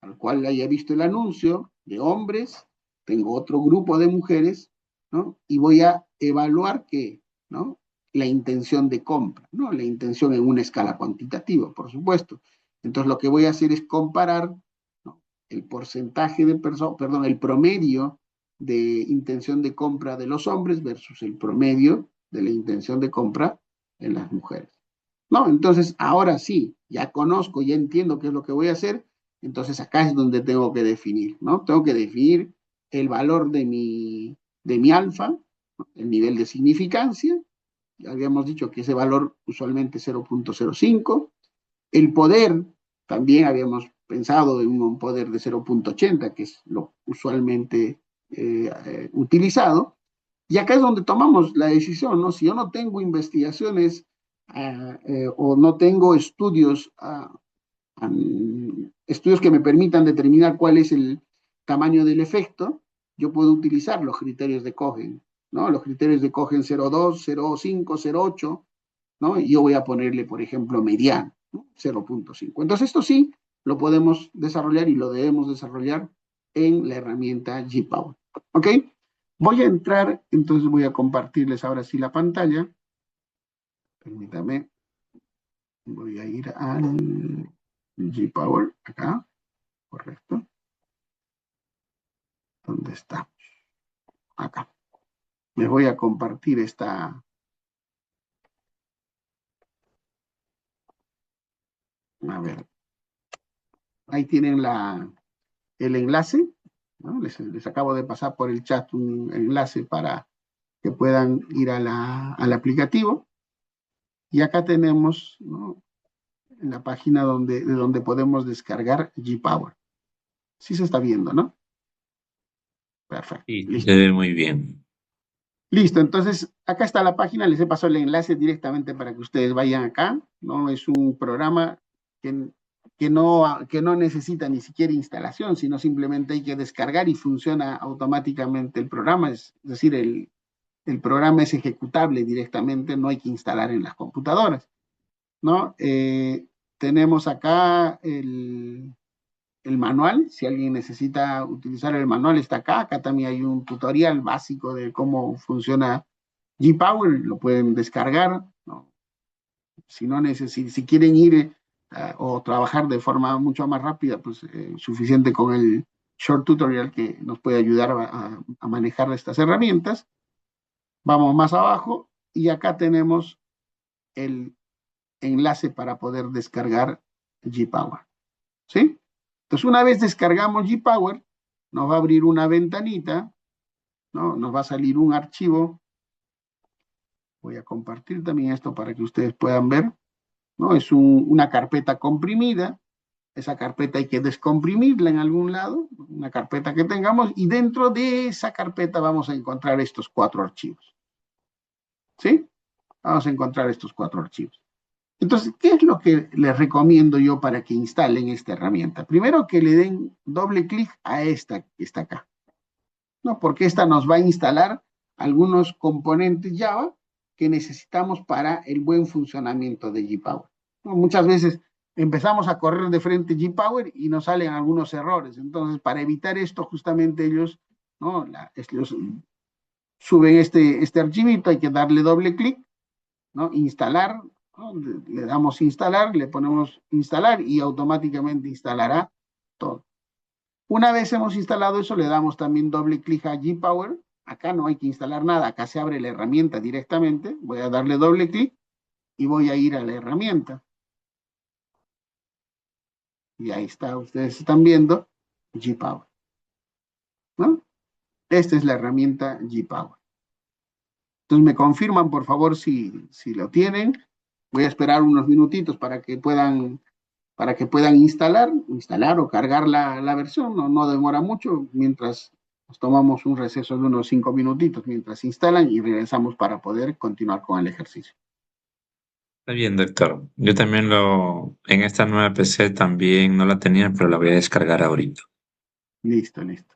al cual haya visto el anuncio de hombres, tengo otro grupo de mujeres, ¿no? Y voy a evaluar qué, ¿no? La intención de compra, ¿no? La intención en una escala cuantitativa, por supuesto. Entonces, lo que voy a hacer es comparar, ¿no? El porcentaje de personas, perdón, el promedio de intención de compra de los hombres versus el promedio de la intención de compra en las mujeres. No, entonces ahora sí, ya conozco, ya entiendo qué es lo que voy a hacer, entonces acá es donde tengo que definir, ¿no? Tengo que definir el valor de mi alfa, ¿no? El nivel de significancia, ya habíamos dicho que ese valor usualmente es 0.05, el poder, también habíamos pensado en un poder de 0.80, que es lo usualmente utilizado, y acá es donde tomamos la decisión, ¿no? Si yo no tengo investigaciones o no tengo estudios, estudios que me permitan determinar cuál es el tamaño del efecto, yo puedo utilizar los criterios de Cohen, ¿no? Los criterios de Cohen 0.2, 0.5, 0.8, ¿no? Y yo voy a ponerle, por ejemplo, mediano, ¿no? 0.5. Entonces, esto sí lo podemos desarrollar y lo debemos desarrollar en la herramienta G-Power. ¿Ok? Voy a entrar, entonces voy a compartirles ahora sí la pantalla. Permítame, voy a ir al G-Power, acá, correcto. ¿Dónde está? Acá. Me voy a compartir esta. A ver, ahí tienen el enlace, ¿no? Les acabo de pasar por el chat un enlace para que puedan ir al aplicativo. Y acá tenemos, ¿no? En la página de donde podemos descargar G-Power. Sí se está viendo, ¿no? Perfecto. Sí, se Listo. ve muy bien. Listo. Entonces, acá está la página. Les he pasado el enlace directamente para que ustedes vayan acá, ¿no? Es un programa que, que no necesita ni siquiera instalación, sino simplemente hay que descargar y funciona automáticamente el programa. Es decir, el programa es ejecutable directamente, no hay que instalar en las computadoras, ¿no? Tenemos acá el manual, si alguien necesita utilizar el manual está acá, acá también hay un tutorial básico de cómo funciona G-Power, lo pueden descargar, ¿no? Si no si quieren ir o trabajar de forma mucho más rápida, pues suficiente con el short tutorial que nos puede ayudar a manejar estas herramientas. Vamos más abajo y acá tenemos el enlace para poder descargar G-Power, ¿sí? Entonces, una vez descargamos G-Power, nos va a abrir una ventanita, ¿no? Nos va a salir un archivo. Voy a compartir también esto para que ustedes puedan ver, ¿no? Es una carpeta comprimida. Esa carpeta hay que descomprimirla en algún lado, una carpeta que tengamos, y dentro de esa carpeta vamos a encontrar estos 4 archivos, ¿sí? Vamos a encontrar estos 4 archivos. Entonces, ¿qué es lo que les recomiendo yo para que instalen esta herramienta? Primero que le den doble clic a esta que está acá, ¿no? Porque esta nos va a instalar algunos componentes Java que necesitamos para el buen funcionamiento de G-Power, ¿no? Muchas veces empezamos a correr de frente G-Power y nos salen algunos errores. Entonces, para evitar esto, justamente ellos, ¿no? Ellos suben este archivito, hay que darle doble clic, ¿no? Instalar, ¿no? Le damos instalar, le ponemos instalar y automáticamente instalará todo. Una vez hemos instalado eso, le damos también doble clic a G-Power. Acá no hay que instalar nada, acá se abre la herramienta directamente. Voy a darle doble clic y voy a ir a la herramienta. y ahí está, ustedes están viendo G-Power, ¿no? Esta es la herramienta G-Power. Entonces me confirman, por favor, si lo tienen. Voy a esperar unos minutitos para que puedan instalar o cargar la versión. No demora mucho, mientras nos tomamos un receso de unos 5 minutitos mientras instalan y regresamos para poder continuar con el ejercicio. Está bien, doctor. Yo también en esta nueva PC también no la tenía, pero la voy a descargar ahorita. Listo, listo.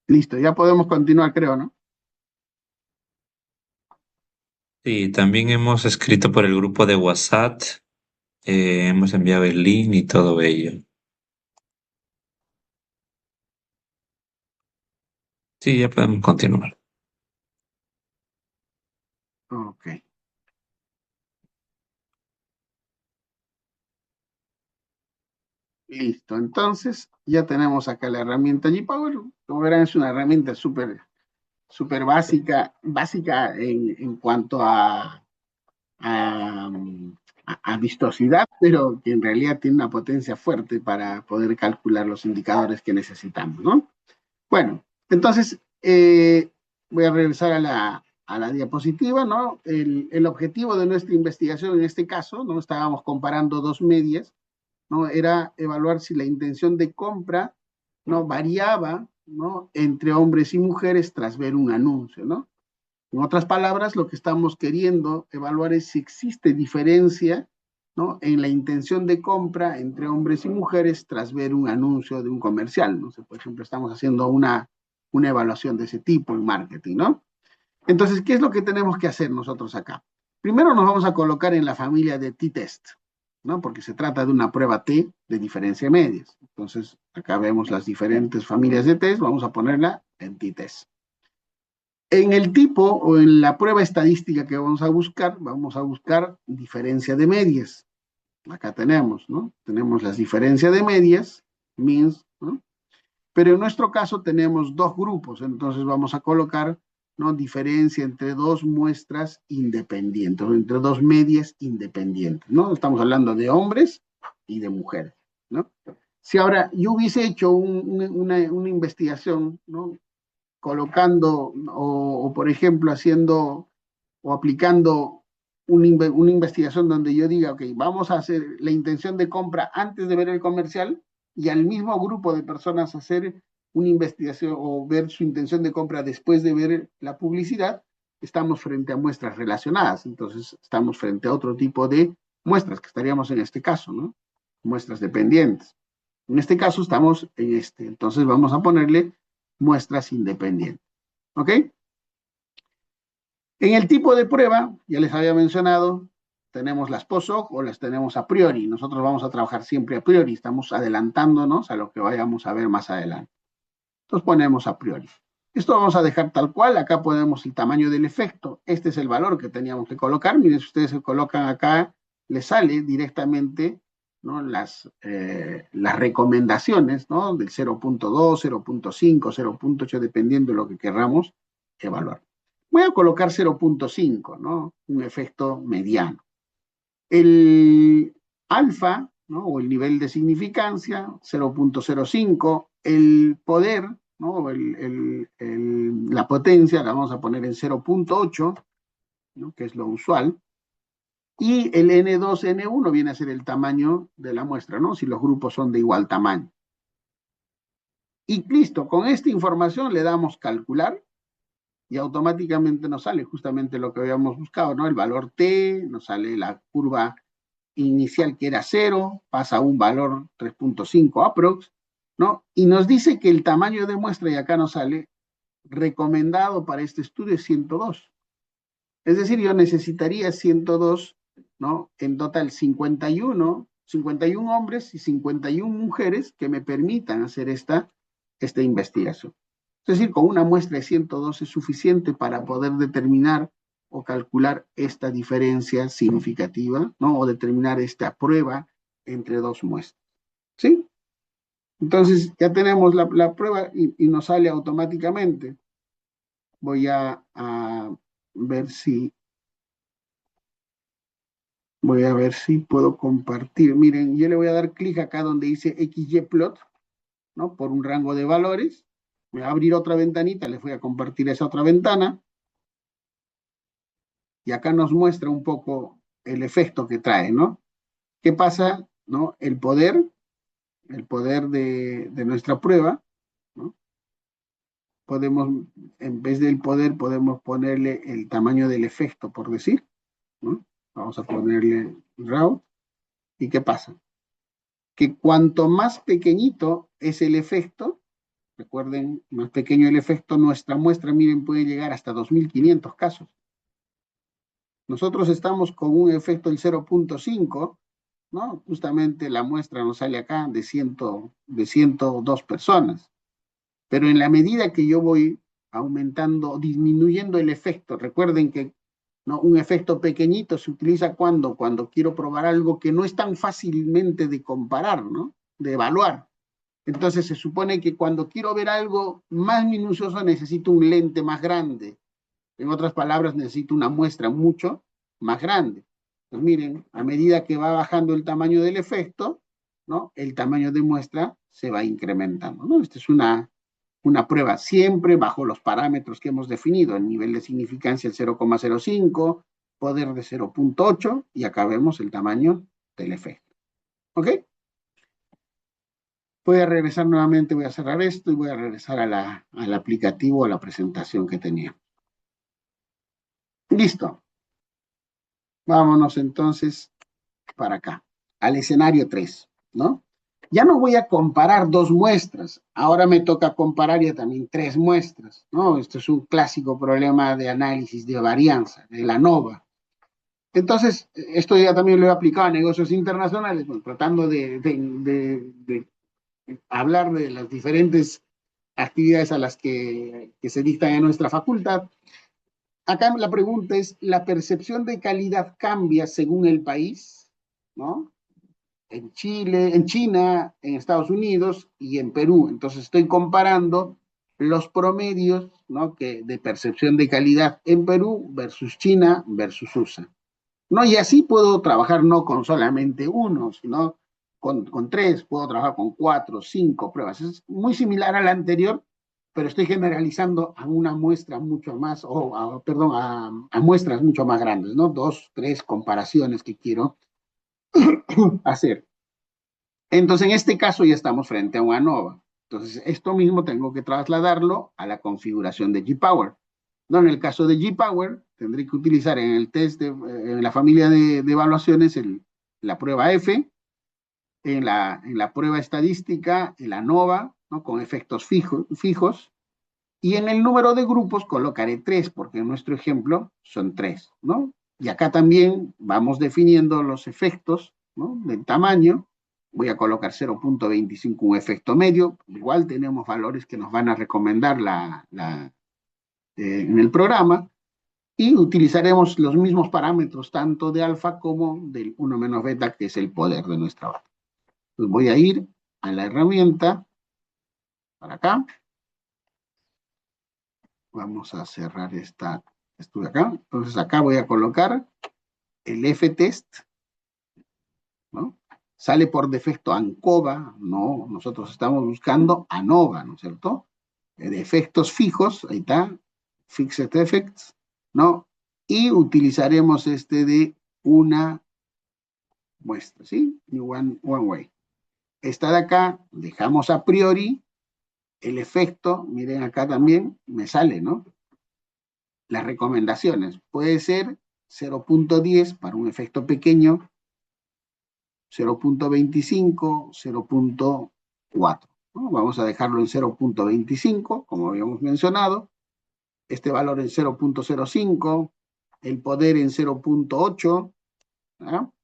Listo, ya podemos continuar, creo, ¿no? Sí, también hemos escrito por el grupo de WhatsApp, hemos enviado el link y todo ello. Sí, ya podemos continuar. Ok, listo. Entonces, ya tenemos acá la herramienta G-Power. Como verán, es una herramienta súper básica en cuanto a, a vistosidad, pero que en realidad tiene una potencia fuerte para poder calcular los indicadores que necesitamos, ¿no? Bueno, entonces voy a regresar a la diapositiva, ¿no? El objetivo de nuestra investigación en este caso, ¿no? Estábamos comparando dos medias, ¿no? Era evaluar si la intención de compra, ¿no? Variaba, ¿no? Entre hombres y mujeres tras ver un anuncio, ¿no? En otras palabras, lo que estamos queriendo evaluar es si existe diferencia, ¿no? En la intención de compra entre hombres y mujeres tras ver un anuncio de un comercial, ¿no? Por ejemplo, estamos haciendo una evaluación de ese tipo en marketing, ¿no? Entonces, ¿qué es lo que tenemos que hacer nosotros acá? Primero nos vamos a colocar en la familia de t-test, ¿no? Porque se trata de una prueba T de diferencia de medias. Entonces, acá vemos las diferentes familias de test, vamos a ponerla en t-test. En el tipo o en la prueba estadística que vamos a buscar diferencia de medias. Acá tenemos, ¿no? Tenemos las diferencias de medias, means, ¿no? Pero en nuestro caso tenemos dos grupos, entonces vamos a colocar, ¿no? Diferencia entre dos muestras independientes, o entre dos medias independientes, ¿no? Estamos hablando de hombres y de mujeres, ¿no? Si ahora yo hubiese hecho una investigación, ¿no? Colocando por ejemplo, haciendo o aplicando una investigación donde yo diga, ok, vamos a hacer la intención de compra antes de ver el comercial y al mismo grupo de personas hacer una investigación o ver su intención de compra después de ver la publicidad, estamos frente a muestras relacionadas. Entonces, estamos frente a otro tipo de muestras que estaríamos en este caso, ¿no? Muestras dependientes. En este caso estamos en este. Entonces, vamos a ponerle muestras independientes. ¿Ok? En el tipo de prueba, ya les había mencionado, tenemos las post-hoc o las tenemos a priori. Nosotros vamos a trabajar siempre a priori, estamos adelantándonos a lo que vayamos a ver más adelante. Entonces ponemos a priori. Esto vamos a dejar tal cual, acá ponemos el tamaño del efecto, este es el valor que teníamos que colocar, miren si ustedes se colocan acá, les sale directamente, ¿no? Las recomendaciones, ¿no? Del 0.2, 0.5, 0.8, dependiendo de lo que querramos evaluar. Voy a colocar 0.5, ¿no? Un efecto mediano. El alfa, ¿no? O el nivel de significancia, 0.05. El poder, ¿no? La potencia la vamos a poner en 0.8, ¿no? Que es lo usual. Y el N2, N1 viene a ser el tamaño de la muestra, ¿no? Si los grupos son de igual tamaño. Y listo, con esta información le damos calcular y automáticamente nos sale justamente lo que habíamos buscado, ¿no? El valor T, nos sale la curva inicial que era 0, pasa a un valor 3.5 aprox, ¿no? Y nos dice que el tamaño de muestra, y acá nos sale, recomendado para este estudio es 102. Es decir, yo necesitaría 102, ¿no? En total 51 hombres y 51 mujeres que me permitan hacer esta investigación. Es decir, con una muestra de 102 es suficiente para poder determinar o calcular esta diferencia significativa, ¿no? O determinar esta prueba entre dos muestras. ¿Sí? Entonces ya tenemos la prueba y nos sale automáticamente. Voy a ver si Voy a ver si puedo compartir. Miren, yo le voy a dar clic acá donde dice XYPlot, ¿no? Por un rango de valores. Voy a abrir otra ventanita, les voy a compartir esa otra ventana. Y acá nos muestra un poco el efecto que trae, ¿no? ¿Qué pasa, no? El poder de nuestra prueba, ¿no? Podemos, en vez del poder, podemos ponerle el tamaño del efecto, por decir, ¿no? Vamos a ponerle RAW. ¿Y qué pasa? Que cuanto más pequeñito es el efecto, recuerden, más pequeño el efecto, nuestra muestra, miren, puede llegar hasta 2.500 casos. Nosotros estamos con un efecto del 0.5, ¿no? Justamente la muestra nos sale acá de 102 personas. Pero en la medida que yo voy aumentando, disminuyendo el efecto, recuerden que, ¿no? Un efecto pequeñito se utiliza cuando quiero probar algo que no es tan fácilmente de comparar, ¿no? De evaluar. Entonces se supone que cuando quiero ver algo más minucioso necesito un lente más grande. En otras palabras, necesito una muestra mucho más grande. Pues miren, a medida que va bajando el tamaño del efecto, ¿no? El tamaño de muestra se va incrementando, ¿no? Esta es una prueba siempre bajo los parámetros que hemos definido, el nivel de significancia el 0,05, poder de 0.8 y acá vemos el tamaño del efecto. ¿Ok? Voy a regresar nuevamente, voy a cerrar esto y voy a regresar al aplicativo, a la presentación que tenía. Listo. Vámonos entonces para acá, al escenario 3, ¿no? Ya no voy a comparar dos muestras, ahora me toca comparar ya también tres muestras, ¿no? Esto es un clásico problema de análisis de varianza, de la ANOVA. Entonces, esto ya también lo he aplicado a negocios internacionales, bueno, tratando de hablar de las diferentes actividades a las que se dictan en nuestra facultad. Acá la pregunta es, ¿la percepción de calidad cambia según el país? ¿No? En Chile, en China, en Estados Unidos y en Perú. Entonces estoy comparando los promedios, ¿no?, de percepción de calidad en Perú versus China versus USA. ¿No? Y así puedo trabajar no con solamente uno, sino con tres, puedo trabajar con cuatro, cinco pruebas. Es muy similar a la anterior, pero estoy generalizando a una muestra mucho más, perdón, a muestras mucho más grandes, ¿no? Dos, tres comparaciones que quiero hacer. Entonces, en este caso ya estamos frente a una ANOVA. Entonces, esto mismo tengo que trasladarlo a la configuración de G-Power. No, en el caso de G-Power, tendré que utilizar en el test, en la familia de evaluaciones, la prueba F, en la prueba estadística, el ANOVA, ¿no?, con efectos fijos, y en el número de grupos colocaré tres, porque en nuestro ejemplo son tres, ¿no? Y acá también vamos definiendo los efectos, ¿no?, del tamaño. Voy a colocar 0.25, un efecto medio. Igual tenemos valores que nos van a recomendar en el programa. Y utilizaremos los mismos parámetros tanto de alfa como del 1 menos beta, que es el poder de nuestra bata. Entonces voy a ir a la herramienta, para acá. Vamos a cerrar esto de acá. Entonces acá voy a colocar el F-test, ¿no? Sale por defecto ANCOVA, no, nosotros estamos buscando ANOVA, ¿no es cierto? De efectos fijos, ahí está, Fixed Effects, ¿no? Y utilizaremos este de una muestra, ¿sí? One way. Esta de acá, dejamos a priori el efecto, miren acá también, me sale, ¿no? Las recomendaciones, puede ser 0.10 para un efecto pequeño, 0.25, 0.4, ¿no? Vamos a dejarlo en 0.25, como habíamos mencionado, este valor en 0.05, el poder en 0.8, ¿no?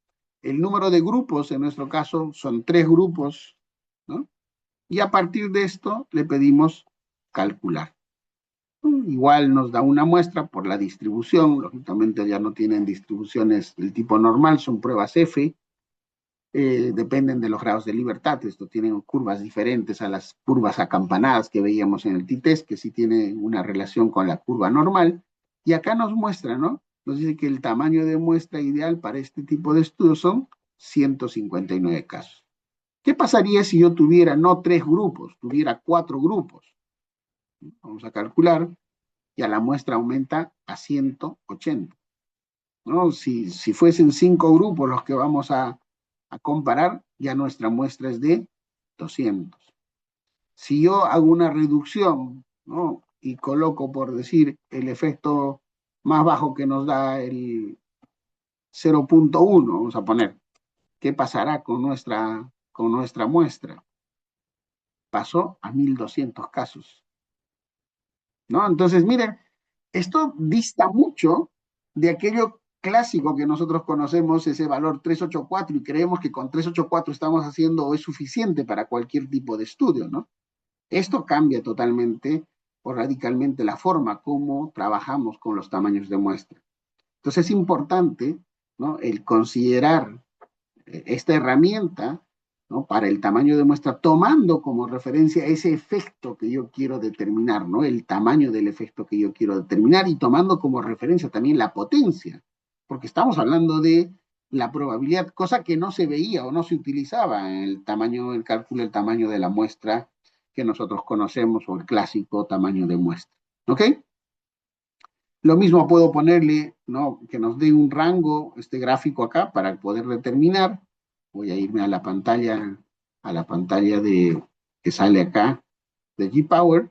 El número de grupos, en nuestro caso, son 3 grupos, ¿no? Y a partir de esto le pedimos calcular. Igual nos da una muestra por la distribución, lógicamente ya no tienen distribuciones del tipo normal, son pruebas F, dependen de los grados de libertad, esto tienen curvas diferentes a las curvas acampanadas que veíamos en el t-test, que sí tiene una relación con la curva normal, y acá nos muestra, ¿no? Nos dice que el tamaño de muestra ideal para este tipo de estudios son 159 casos. ¿Qué pasaría si yo tuviera no 3 grupos, tuviera 4 grupos? Vamos a calcular, ya la muestra aumenta a 180, ¿no? Si fuesen 5 grupos los que vamos a comparar, ya nuestra muestra es de 200. Si yo hago una reducción, ¿no?, y coloco, por decir, el efecto más bajo que nos da el 0.1, vamos a poner, ¿qué pasará con nuestra muestra? Pasó a 1200 casos, ¿no? Entonces, miren, esto dista mucho de aquello clásico que nosotros conocemos, ese valor 384, y creemos que con 384 estamos haciendo o es suficiente para cualquier tipo de estudio, ¿no? Esto cambia totalmente o radicalmente la forma como trabajamos con los tamaños de muestra. Entonces es importante, ¿no?, el considerar esta herramienta, ¿no?, para el tamaño de muestra, tomando como referencia ese efecto que yo quiero determinar, ¿no?, el tamaño del efecto que yo quiero determinar, y tomando como referencia también la potencia, porque estamos hablando de la probabilidad, cosa que no se veía o no se utilizaba en el cálculo del tamaño de la muestra que nosotros conocemos, o el clásico tamaño de muestra. ¿Ok? Lo mismo puedo ponerle, ¿no?, que nos dé un rango, este gráfico acá, para poder determinar. Voy a irme a la pantalla que sale acá de G-Power,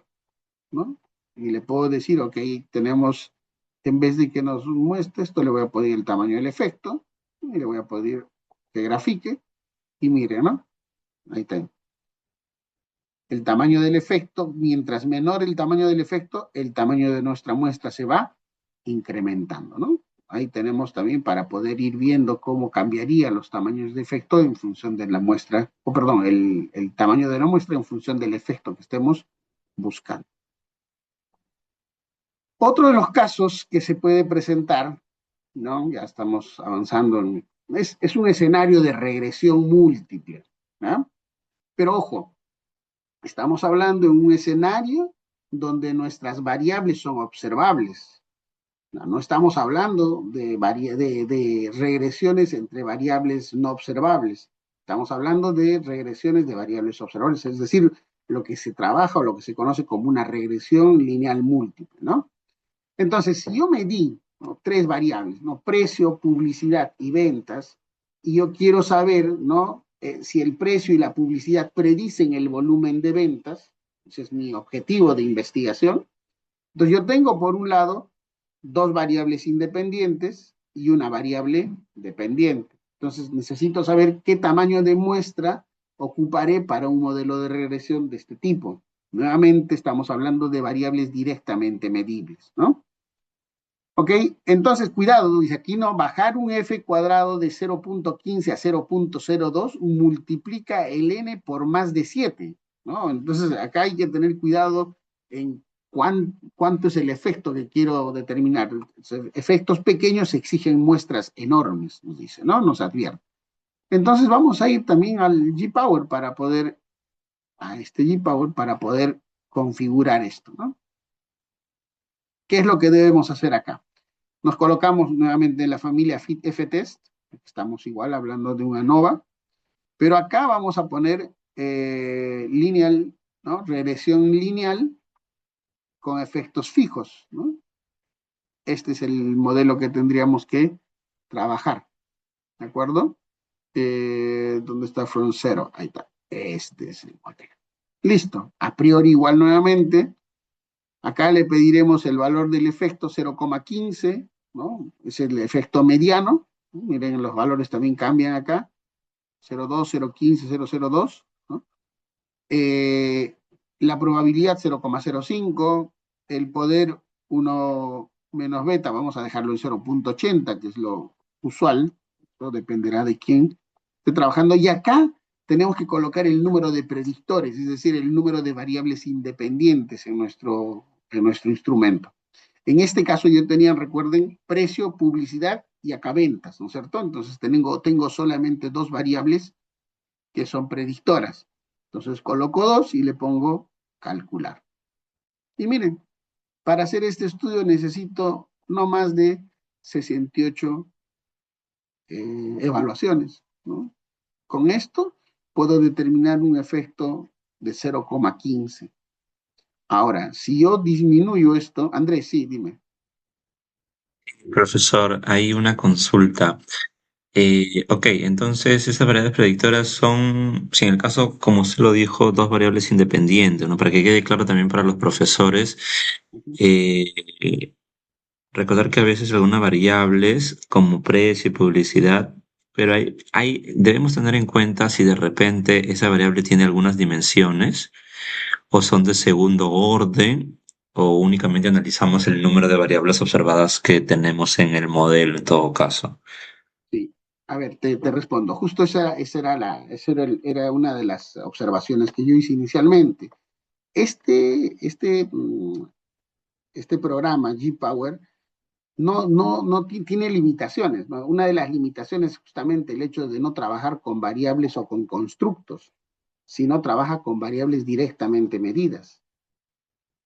¿no? Y le puedo decir, ok, tenemos, en vez de que nos muestre esto, le voy a poner el tamaño del efecto, y le voy a poner que grafique, y mire, ¿no? Ahí está. El tamaño del efecto, mientras menor el tamaño del efecto, el tamaño de nuestra muestra se va incrementando, ¿no? Ahí tenemos también para poder ir viendo cómo cambiarían los tamaños de efecto en función de la muestra, o perdón, el tamaño de la muestra en función del efecto que estemos buscando. Otro de los casos que se puede presentar, ¿no? Ya estamos avanzando, es un escenario de regresión múltiple, ¿no? Pero ojo, estamos hablando en un escenario donde nuestras variables son observables. No estamos hablando de regresiones entre variables no observables. Estamos hablando de regresiones de variables observables, es decir, lo que se trabaja o lo que se conoce como una regresión lineal múltiple, ¿no? Entonces, si yo medí, ¿no?, tres variables, ¿no?, precio, publicidad y ventas, y yo quiero saber, ¿no?, si el precio y la publicidad predicen el volumen de ventas, ese es mi objetivo de investigación. Entonces, yo tengo por un lado dos variables independientes y una variable dependiente. Entonces, necesito saber qué tamaño de muestra ocuparé para un modelo de regresión de este tipo. Nuevamente, estamos hablando de variables directamente medibles, ¿no? ¿Ok? Entonces, cuidado, dice aquí, no, bajar un f cuadrado de 0.15 a 0.02 multiplica el n por más de 7, ¿no? Entonces, acá hay que tener cuidado en cuánto es el efecto que quiero determinar. Efectos pequeños exigen muestras enormes, nos dice, ¿no? Nos advierte. Entonces, vamos a ir también al G-Power para poder, a este G-Power para poder configurar esto, ¿no? ¿Qué es lo que debemos hacer acá? Nos colocamos nuevamente en la familia FitFTest, estamos igual hablando de una ANOVA, pero acá vamos a poner lineal, ¿no?, regresión lineal con efectos fijos, ¿no? Este es el modelo que tendríamos que trabajar, ¿de acuerdo? ¿Dónde está from zero? Ahí está, este es el modelo. Listo, a priori igual nuevamente, acá le pediremos el valor del efecto 0,15, ¿no? Es el efecto mediano. Miren, los valores también cambian acá. 0,2, 0,15, 0,02, ¿no? La probabilidad 0,05, el poder 1 menos beta, vamos a dejarlo en 0,80, que es lo usual. Eso dependerá de quién esté trabajando. Y acá tenemos que colocar el número de predictores, es decir, el número de variables independientes en nuestro instrumento. En este caso yo tenía, recuerden, precio, publicidad y acá ventas, ¿no es cierto? Entonces tengo solamente dos variables que son predictoras. Entonces coloco dos y le pongo calcular. Y miren, para hacer este estudio necesito no más de 68 evaluaciones, ¿no? Con esto puedo determinar un efecto de 0,15. Ahora, si yo disminuyo esto, Andrés, sí, dime. Profesor, hay una consulta. Ok, entonces esas variables predictoras son, si en el caso, como usted lo dijo, dos variables independientes, ¿no? Para que quede claro también para los profesores, eh, recordar que a veces algunas variables, como precio y publicidad, pero debemos tener en cuenta si de repente esa variable tiene algunas dimensiones o son de segundo orden o únicamente analizamos el número de variables observadas que tenemos en el modelo en todo caso. Sí. A ver, te respondo. Justo esa era una de las observaciones que yo hice inicialmente. Este programa, G-Power, no tiene limitaciones, ¿no? Una de las limitaciones es justamente el hecho de no trabajar con variables o con constructos, sino trabaja con variables directamente medidas,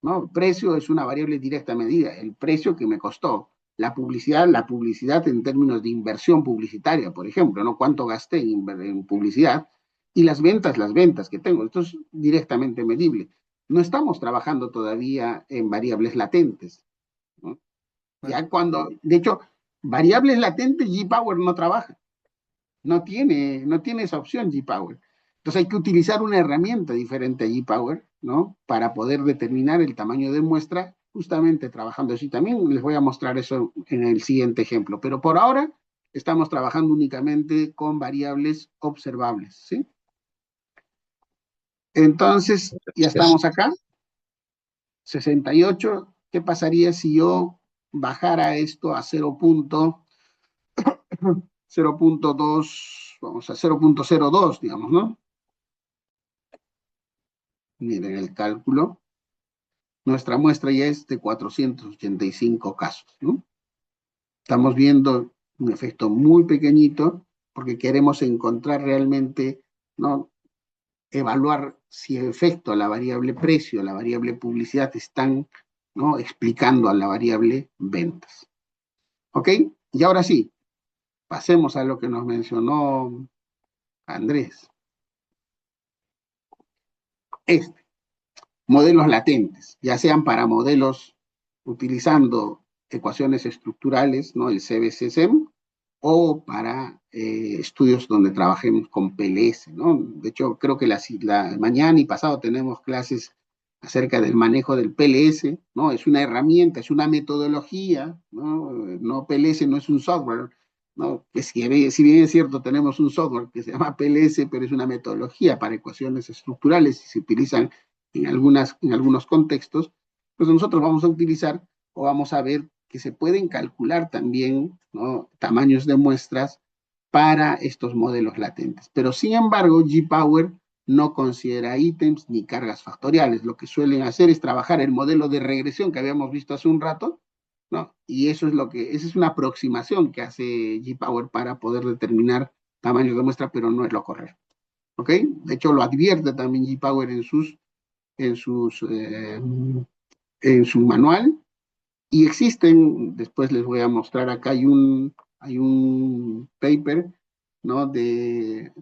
¿no? Precio es una variable directa medida, el precio que me costó. La publicidad en términos de inversión publicitaria, por ejemplo, ¿no? ¿Cuánto gasté en publicidad? Y las ventas que tengo. Esto es directamente medible. No estamos trabajando todavía en variables latentes, ¿no? Ya cuando, de hecho, variables latentes G-Power no trabaja, no tiene esa opción G-Power. Entonces hay que utilizar una herramienta diferente a G-Power, ¿no? Para poder determinar el tamaño de muestra, justamente trabajando así. También les voy a mostrar eso en el siguiente ejemplo. Pero por ahora estamos trabajando únicamente con variables observables, ¿sí? Entonces, ya Gracias. estamos acá, 68. ¿Qué pasaría si yo bajara esto a 0.02, vamos a 0.02, digamos, ¿no? Miren el cálculo. Nuestra muestra ya es de 485 casos, ¿no? Estamos viendo un efecto muy pequeñito porque queremos encontrar realmente, ¿no? Evaluar si el efecto, la variable precio, la variable publicidad están, ¿no? Explicando a la variable ventas. ¿Ok? Y ahora sí, pasemos a lo que nos mencionó Andrés. Este, modelos latentes, ya sean para modelos utilizando ecuaciones estructurales, ¿no? El CBCSEM, o para estudios donde trabajemos con PLS, ¿no? De hecho, creo que mañana y pasado tenemos clases acerca del manejo del PLS, ¿no? Es una herramienta, es una metodología, ¿no? No, PLS no es un software, ¿no? Que si bien es cierto, tenemos un software que se llama PLS, pero es una metodología para ecuaciones estructurales y se utilizan en algunos contextos, pues nosotros vamos a utilizar o vamos a ver que se pueden calcular también, ¿no? Tamaños de muestras para estos modelos latentes. Pero sin embargo, G-Power no considera ítems ni cargas factoriales. Lo que suelen hacer es trabajar el modelo de regresión que habíamos visto hace un rato, ¿no? Y esa es una aproximación que hace G-Power para poder determinar tamaños de muestra, pero no es lo correcto. ¿Ok? De hecho, lo advierte también G-Power en, sus, en su manual, y existen, después les voy a mostrar acá, hay un paper, ¿no? De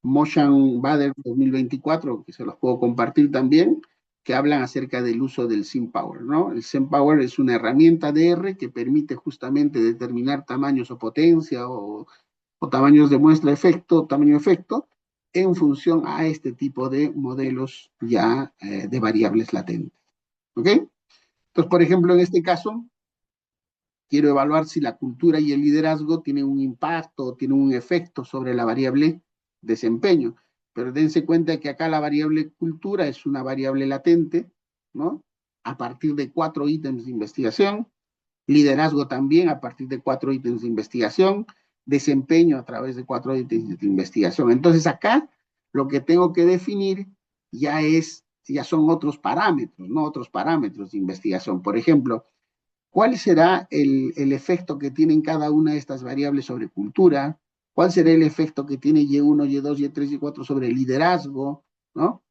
Motion Bader 2024, que se los puedo compartir también, que hablan acerca del uso del SimPower, ¿no? El SimPower es una herramienta de R que permite justamente determinar tamaños o potencia o tamaños de muestra efecto, tamaño efecto, en función a este tipo de modelos ya de variables latentes. ¿Ok? Entonces, por ejemplo, en este caso, quiero evaluar si la cultura y el liderazgo tienen un impacto, tienen un efecto sobre la variable desempeño. Pero dense cuenta que acá la variable cultura es una variable latente, ¿no? A partir de 4 ítems de investigación, liderazgo también a partir de 4 ítems de investigación, desempeño a través de 4 ítems de investigación. Entonces acá lo que tengo que definir ya son otros parámetros, ¿no? Otros parámetros de investigación. Por ejemplo, ¿cuál será el efecto que tienen cada una de estas variables sobre cultura? ¿Cuál será el efecto que tiene Y1, Y2, Y3, Y4 sobre liderazgo? ¿No?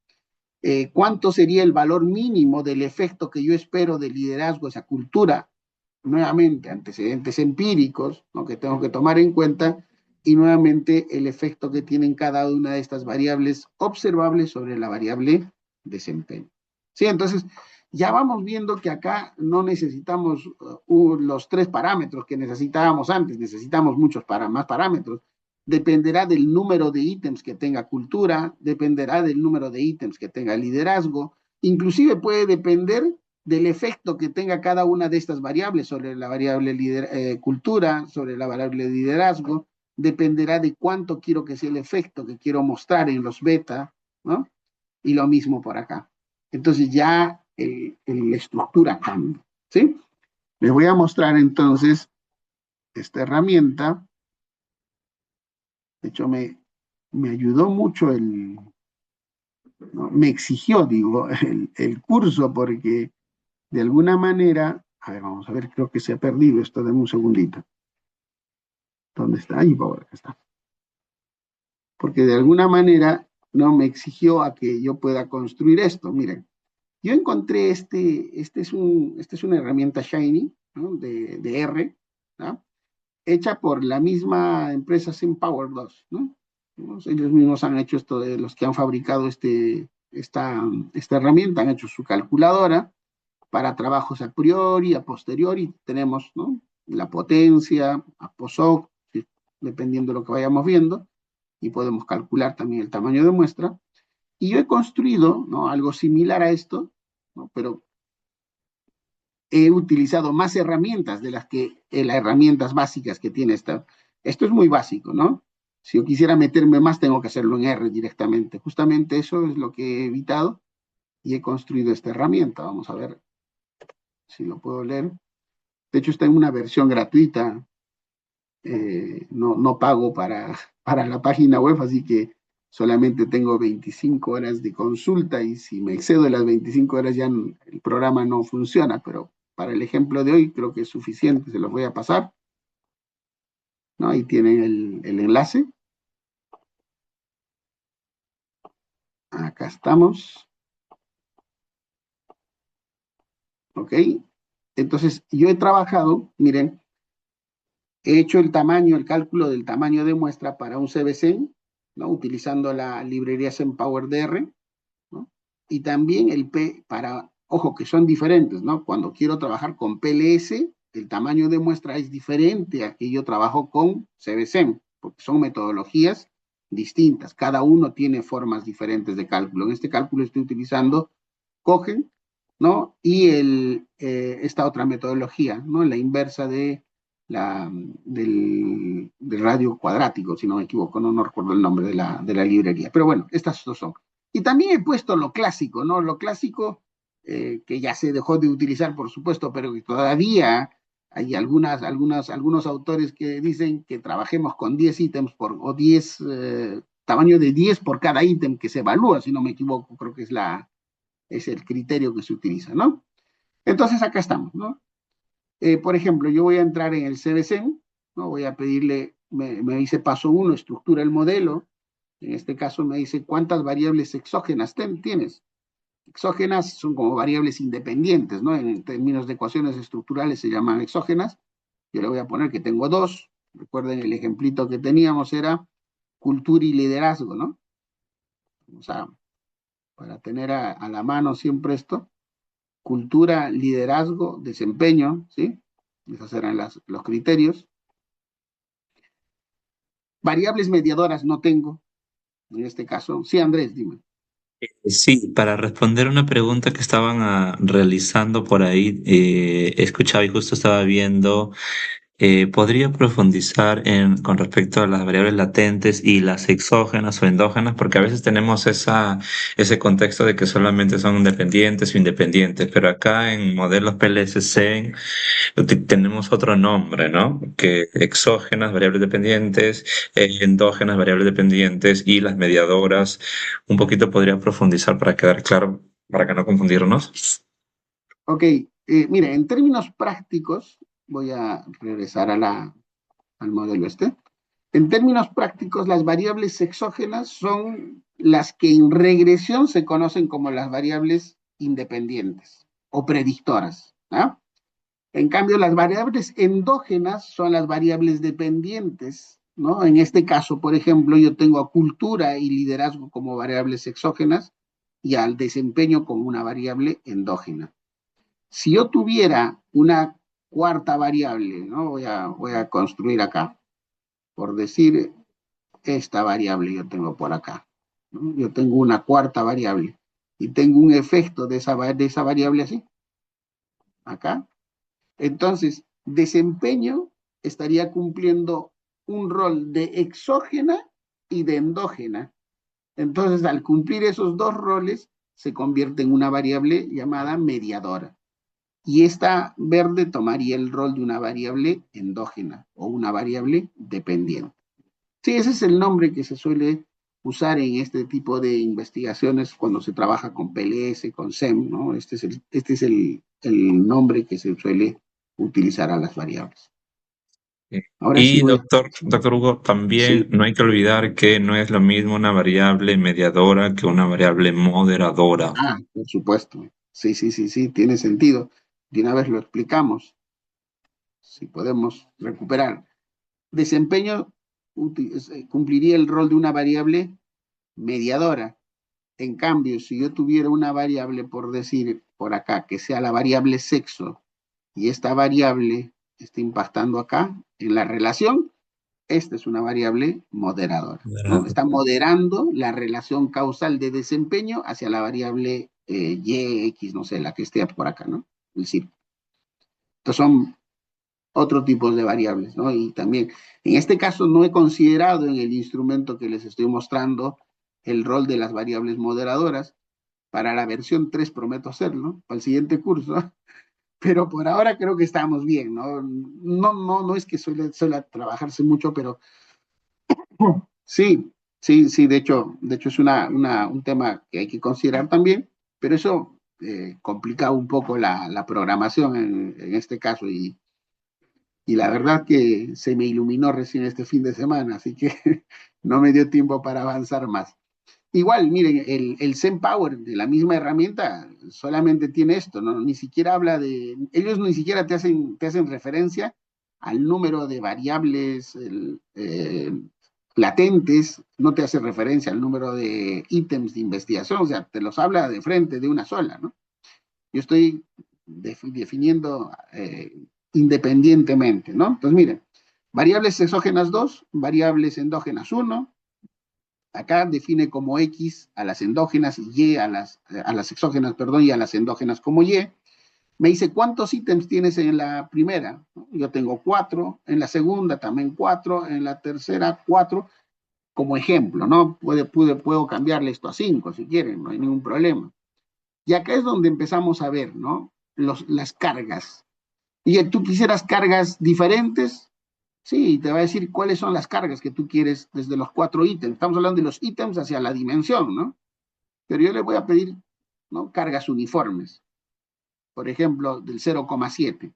¿Cuánto sería el valor mínimo del efecto que yo espero de liderazgo, esa cultura? Nuevamente, antecedentes empíricos, ¿no? Que tengo que tomar en cuenta, y nuevamente el efecto que tienen cada una de estas variables observables sobre la variable desempeño. Sí, entonces ya vamos viendo que acá no necesitamos los 3 parámetros que necesitábamos antes, necesitamos más parámetros. Dependerá del número de ítems que tenga cultura, dependerá del número de ítems que tenga liderazgo, inclusive puede depender del efecto que tenga cada una de estas variables sobre la variable cultura, sobre la variable liderazgo, dependerá de cuánto quiero que sea el efecto que quiero mostrar en los beta, ¿no? Y lo mismo por acá. Entonces ya la estructura cambia, ¿sí? Les voy a mostrar entonces esta herramienta. De hecho, me ayudó mucho ¿no? Me exigió, digo, el curso porque de alguna manera, a ver, vamos a ver, creo que se ha perdido esto, dame un segundito. ¿Dónde está? Ahí, por acá está. Porque de alguna manera no me exigió a que yo pueda construir esto. Miren, yo encontré esta es una herramienta Shiny, ¿no? de R, ¿no? Hecha por la misma empresa SimPower 2, ¿no? Ellos mismos han hecho esto de los que han fabricado esta herramienta, han hecho su calculadora para trabajos a priori, a posteriori, tenemos, ¿no? La potencia, a POSOC, ¿sí? Dependiendo de lo que vayamos viendo, y podemos calcular también el tamaño de muestra. Y yo he construido, ¿no? Algo similar a esto, ¿no? Pero he utilizado más herramientas de las herramientas básicas que tiene Esto es muy básico, ¿no? Si yo quisiera meterme más, tengo que hacerlo en R directamente. Justamente eso es lo que he evitado y he construido esta herramienta. Vamos a ver si lo puedo leer. De hecho, está en una versión gratuita. No pago para la página web, así que solamente tengo 25 horas de consulta y si me excedo de las 25 horas ya el programa no funciona, pero para el ejemplo de hoy creo que es suficiente, se los voy a pasar, ¿no? Ahí tienen el enlace. Acá estamos, ¿ok? Entonces, yo he trabajado, miren, he hecho el tamaño, el cálculo del tamaño de muestra para un CBC, ¿no? Utilizando la librería SemPowerDR, ¿no? Y también el P para, ojo, que son diferentes, ¿no? Cuando quiero trabajar con PLS, el tamaño de muestra es diferente a que yo trabajo con CBSEM, porque son metodologías distintas. Cada uno tiene formas diferentes de cálculo. En este cálculo estoy utilizando Cogen, ¿no? Y esta otra metodología, ¿no? La inversa del radio cuadrático, si no me equivoco, no recuerdo el nombre de la librería. Pero bueno, estas dos son. Y también he puesto lo clásico, ¿no? Lo clásico que ya se dejó de utilizar, por supuesto, pero que todavía hay algunos autores que dicen que trabajemos con 10 ítems o 10, tamaño de 10 por cada ítem que se evalúa, si no me equivoco, creo que es el criterio que se utiliza, ¿no? Entonces acá estamos, ¿no? Por ejemplo, yo voy a entrar en el CBC, ¿no? Voy a pedirle, me dice paso uno, estructura el modelo. En este caso me dice cuántas variables exógenas tienes. Exógenas son como variables independientes, ¿no? En términos de ecuaciones estructurales se llaman exógenas. Yo le voy a poner que tengo dos. Recuerden el ejemplito que teníamos era cultura y liderazgo, ¿no? O sea, para tener a la mano siempre esto, cultura, liderazgo, desempeño, ¿sí? Esos eran los criterios. Variables mediadoras no tengo, en este caso. Sí, Andrés, dime. Sí, para responder una pregunta que estaban realizando por ahí, escuchaba y justo estaba viendo. ¿Podría profundizar con respecto a las variables latentes y las exógenas o endógenas? Porque a veces tenemos ese contexto de que solamente son dependientes o independientes, pero acá en modelos PLSC tenemos otro nombre, ¿no? Que exógenas, variables dependientes, endógenas, variables dependientes y las mediadoras. Un poquito podría profundizar para quedar claro, para que no confundirnos. Ok, mira, en términos prácticos, voy a regresar al modelo este. En términos prácticos, las variables exógenas son las que en regresión se conocen como las variables independientes o predictoras, ¿no? En cambio, las variables endógenas son las variables dependientes, ¿no? En este caso, por ejemplo, yo tengo a cultura y liderazgo como variables exógenas y al desempeño como una variable endógena. Si yo tuviera una cuarta variable, ¿no? Voy a construir acá, por decir, esta variable yo tengo por acá, ¿no? Yo tengo una cuarta variable y tengo un efecto de esa variable así, acá. Entonces, desempeño estaría cumpliendo un rol de exógena y de endógena. Entonces, al cumplir esos dos roles, se convierte en una variable llamada mediadora. Y esta verde tomaría el rol de una variable endógena o una variable dependiente. Sí, ese es el nombre que se suele usar en este tipo de investigaciones cuando se trabaja con PLS, con SEM, ¿no? Este es el nombre que se suele utilizar a las variables. Ahora sí Y voy a... doctor Hugo, también Sí, no hay que olvidar que no es lo mismo una variable mediadora que una variable moderadora. por supuesto. Sí, sí, sí, sí, tiene sentido. De una vez lo explicamos, si podemos recuperar. Desempeño cumpliría el rol de una variable mediadora. En cambio, si yo tuviera una variable, por decir por acá, que sea la variable sexo, y esta variable está impactando acá en la relación, esta es una variable moderadora, ¿no? Está moderando la relación causal de desempeño hacia la variable Y, X, no sé, la que esté por acá, ¿no? Es decir, estos son otro tipo de variables, ¿no? Y también, en este caso, no he considerado en el instrumento que les estoy mostrando el rol de las variables moderadoras. Para la versión 3 prometo hacerlo, para el siguiente curso, pero por ahora creo que estamos bien, ¿no? No es que suele trabajarse mucho, pero sí, sí, de hecho es un tema que hay que considerar también, pero eso complica un poco la programación en este caso y la verdad que se me iluminó recién este fin de semana, así que no me dio tiempo para avanzar más. Igual, miren, el Zen Power de la misma herramienta solamente tiene esto, ¿no? Ni siquiera habla de, ellos ni siquiera te hacen referencia al número de variables latentes, no te hace referencia al número de ítems de investigación, o sea, te los habla de frente de una sola, ¿no? Yo estoy definiendo independientemente, ¿no? Entonces, miren, variables exógenas 2, variables endógenas 1. Acá define como X a las endógenas y Y a las exógenas, perdón, y a las endógenas como Y. Me dice, ¿cuántos ítems tienes en la primera? Yo tengo 4, en la segunda también 4, en la tercera 4, como ejemplo, ¿no? Puedo cambiarle esto a 5 si quieren, no hay ningún problema. Y acá es donde empezamos a ver, ¿no? Las cargas. Y tú quisieras cargas diferentes, sí, te va a decir cuáles son las cargas que tú quieres desde los 4 ítems. Estamos hablando de los ítems hacia la dimensión, ¿no? Pero yo le voy a pedir, ¿no? Cargas uniformes, por ejemplo, del 0,7.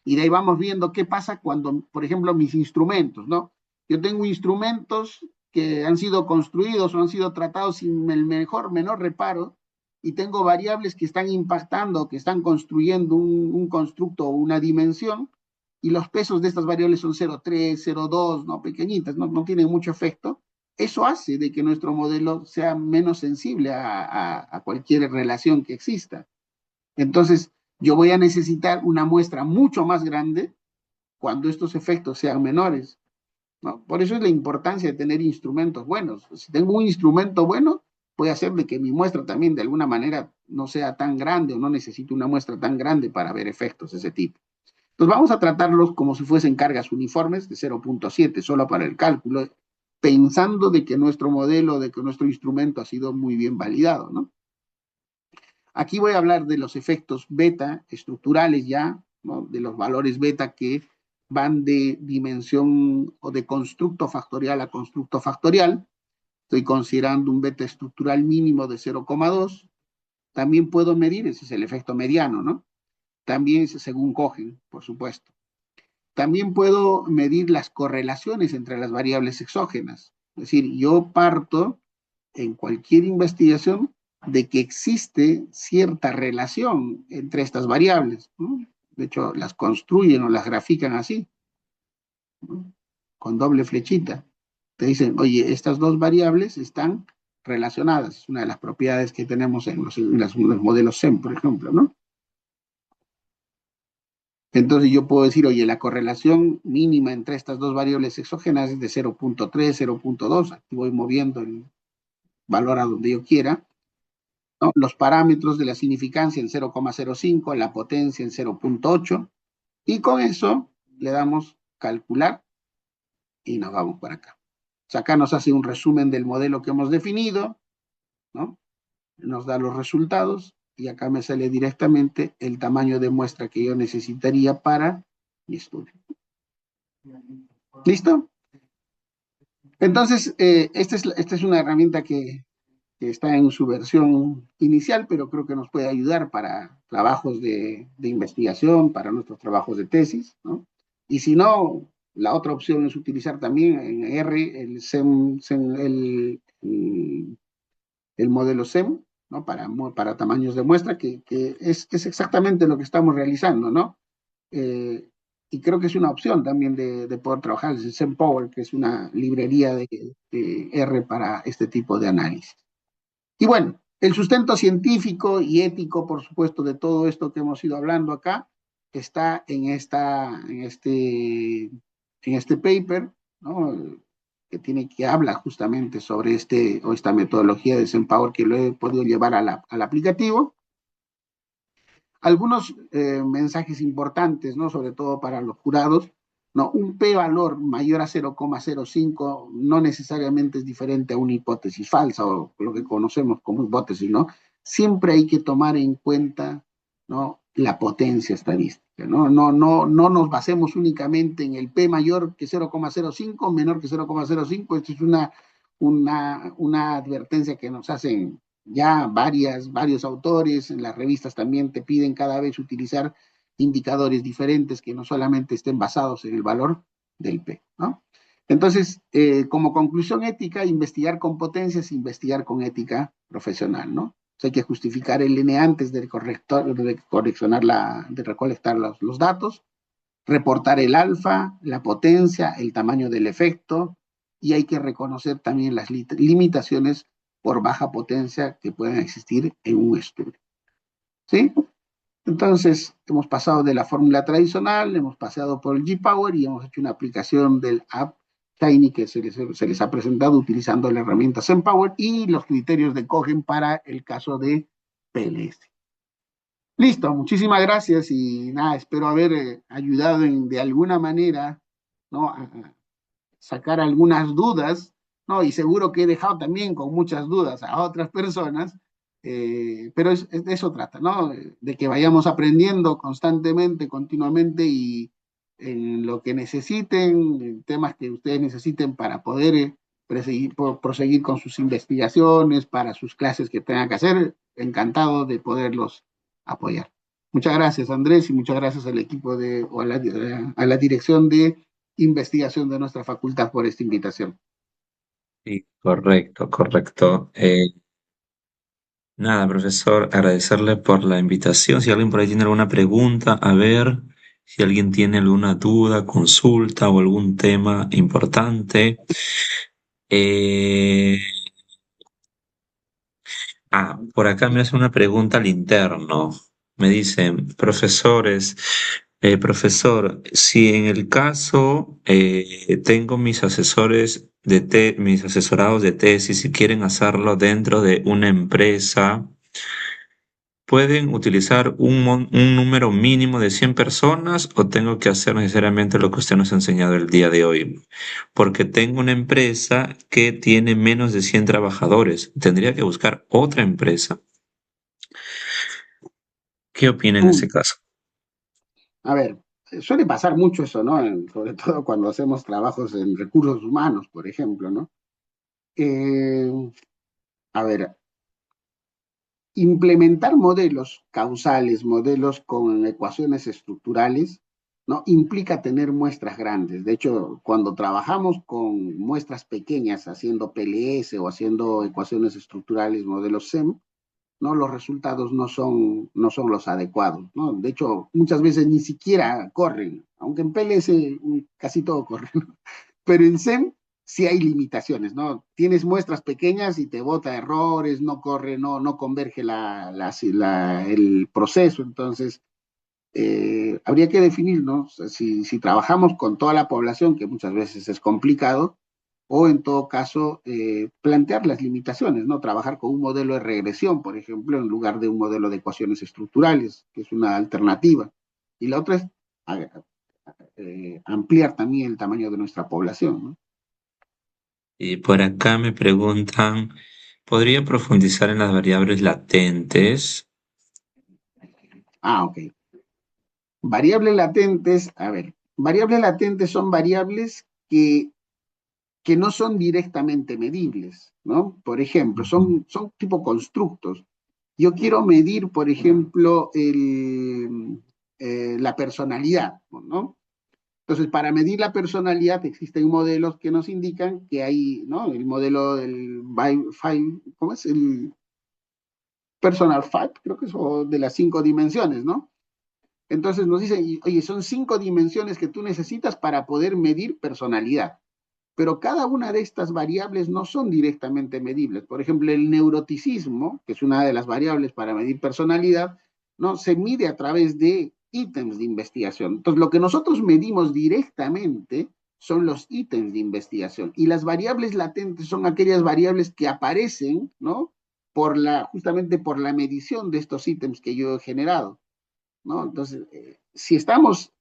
Y de ahí vamos viendo qué pasa cuando, por ejemplo, mis instrumentos, ¿no? Yo tengo instrumentos que han sido construidos o han sido tratados sin el menor reparo y tengo variables que están impactando, que están construyendo un constructo o una dimensión y los pesos de estas variables son 0,3, 0,2, ¿no? Pequeñitas, no tienen mucho efecto. Eso hace de que nuestro modelo sea menos sensible a cualquier relación que exista. Entonces, yo voy a necesitar una muestra mucho más grande cuando estos efectos sean menores, ¿no? Por eso es la importancia de tener instrumentos buenos. Si tengo un instrumento bueno, puede hacer de que mi muestra también de alguna manera no sea tan grande o no necesite una muestra tan grande para ver efectos de ese tipo. Entonces vamos a tratarlos como si fuesen cargas uniformes de 0,7 solo para el cálculo, pensando de que nuestro modelo, de que nuestro instrumento ha sido muy bien validado, ¿no? Aquí voy a hablar de los efectos beta estructurales ya, ¿no? De los valores beta que van de dimensión o de constructo factorial a constructo factorial. Estoy considerando un beta estructural mínimo de 0,2. También puedo medir, ese es el efecto mediano, ¿no? También según Cohen, por supuesto. También puedo medir las correlaciones entre las variables exógenas. Es decir, yo parto en cualquier investigación de que existe cierta relación entre estas variables, ¿no? De hecho, las construyen o las grafican así, ¿no? Con doble flechita. Te dicen, oye, estas dos variables están relacionadas. Es una de las propiedades que tenemos en los modelos SEM, por ejemplo, ¿no? Entonces yo puedo decir, oye, la correlación mínima entre estas dos variables exógenas es de 0,3, 0,2. Aquí voy moviendo el valor a donde yo quiera, ¿no? Los parámetros de la significancia en 0,05, la potencia en 0,8, y con eso le damos calcular y nos vamos por acá. O sea, acá nos hace un resumen del modelo que hemos definido, ¿no? Nos da los resultados y acá me sale directamente el tamaño de muestra que yo necesitaría para mi estudio. ¿Listo? Entonces, esta es una herramienta que está en su versión inicial, pero creo que nos puede ayudar para trabajos de investigación, para nuestros trabajos de tesis, ¿no? Y si no, la otra opción es utilizar también en R el modelo SEM, ¿no? Para tamaños de muestra, que es exactamente lo que estamos realizando, ¿no? Eh, y creo que es una opción también de poder trabajar, el SEM Power, que es una librería de R para este tipo de análisis. Y bueno, el sustento científico y ético, por supuesto, de todo esto que hemos ido hablando acá, está en este paper, ¿no? Que habla justamente sobre esta metodología de SemPower que lo he podido llevar al aplicativo. algunos mensajes importantes, ¿no? Sobre todo para los jurados, ¿no? Un p-valor mayor a 0,05 no necesariamente es diferente a una hipótesis falsa o lo que conocemos como hipótesis, ¿no? Siempre hay que tomar en cuenta, ¿no? La potencia estadística, ¿no? No nos basemos únicamente en el p mayor que 0,05, menor que 0,05. Esto es una advertencia que nos hacen ya varios autores. En las revistas también te piden cada vez utilizar indicadores diferentes que no solamente estén basados en el valor del P, ¿no? Entonces, como conclusión ética, investigar con potencia es investigar con ética profesional, ¿no? O sea, hay que justificar el N antes de de recolectar los datos, reportar el alfa, la potencia, el tamaño del efecto, y hay que reconocer también las limitaciones por baja potencia que pueden existir en un estudio. ¿Sí? Entonces, hemos pasado de la fórmula tradicional, hemos pasado por el G-Power y hemos hecho una aplicación del app Shiny que se les ha presentado utilizando la herramienta SemPower y los criterios de Cogen para el caso de PLS. Listo, muchísimas gracias y nada, espero haber ayudado de alguna manera, ¿no? A sacar algunas dudas, ¿no? Y seguro que he dejado también con muchas dudas a otras personas, pero de eso trata, ¿no? De que vayamos aprendiendo constantemente, continuamente y en lo que necesiten, en temas que ustedes necesiten para poder proseguir con sus investigaciones, para sus clases que tengan que hacer, encantado de poderlos apoyar. Muchas gracias, Andrés, y muchas gracias al equipo o a la dirección de investigación de nuestra facultad por esta invitación. Sí, correcto, correcto. Nada, profesor, agradecerle por la invitación. Si alguien por ahí tiene alguna pregunta, a ver si alguien tiene alguna duda, consulta o algún tema importante. Eh, por acá me hace una pregunta al interno. Me dicen, profesores, profesor, si en el caso tengo mis asesores mis asesorados de tesis y quieren hacerlo dentro de una empresa, ¿pueden utilizar un número mínimo de 100 personas o tengo que hacer necesariamente lo que usted nos ha enseñado el día de hoy? Porque tengo una empresa que tiene menos de 100 trabajadores. Tendría que buscar otra empresa. ¿Qué opina en ese Uy, caso? a ver, suele pasar mucho eso, ¿no? Sobre todo cuando hacemos trabajos en recursos humanos, por ejemplo, ¿no? Eh, a ver, implementar modelos causales, modelos con ecuaciones estructurales, ¿no? Implica tener muestras grandes. De hecho, cuando trabajamos con muestras pequeñas, haciendo PLS o haciendo ecuaciones estructurales, modelos SEM, ¿no? Los resultados no son los adecuados, ¿no? De hecho, muchas veces ni siquiera corren, aunque en PLS casi todo corre, ¿no? Pero en SEM sí hay limitaciones, ¿no? Tienes muestras pequeñas y te bota errores, no corre, no converge el proceso, entonces habría que definir, ¿no? Si trabajamos con toda la población, que muchas veces es complicado, o en todo caso plantear las limitaciones, ¿no? Trabajar con un modelo de regresión, por ejemplo, en lugar de un modelo de ecuaciones estructurales, que es una alternativa. Y la otra es ampliar también el tamaño de nuestra población, ¿no? Y por acá me preguntan, ¿podría profundizar en las variables latentes? Ok. Variables latentes, a ver, variables latentes son variables que no son directamente medibles, ¿no? Por ejemplo, son tipo constructos. Yo quiero medir, por ejemplo, la personalidad, ¿no? Entonces, para medir la personalidad existen modelos que nos indican que hay, ¿no? El modelo del five, ¿cómo es? El personal five, creo que es, o de las 5 dimensiones, ¿no? Entonces nos dicen, oye, son 5 dimensiones que tú necesitas para poder medir personalidad. Pero cada una de estas variables no son directamente medibles. Por ejemplo, el neuroticismo, que es una de las variables para medir personalidad, no se mide a través de ítems de investigación. Entonces, lo que nosotros medimos directamente son los ítems de investigación y las variables latentes son aquellas variables que aparecen, ¿no? Justamente por la medición de estos ítems que yo he generado. ¿no? Entonces, si estamos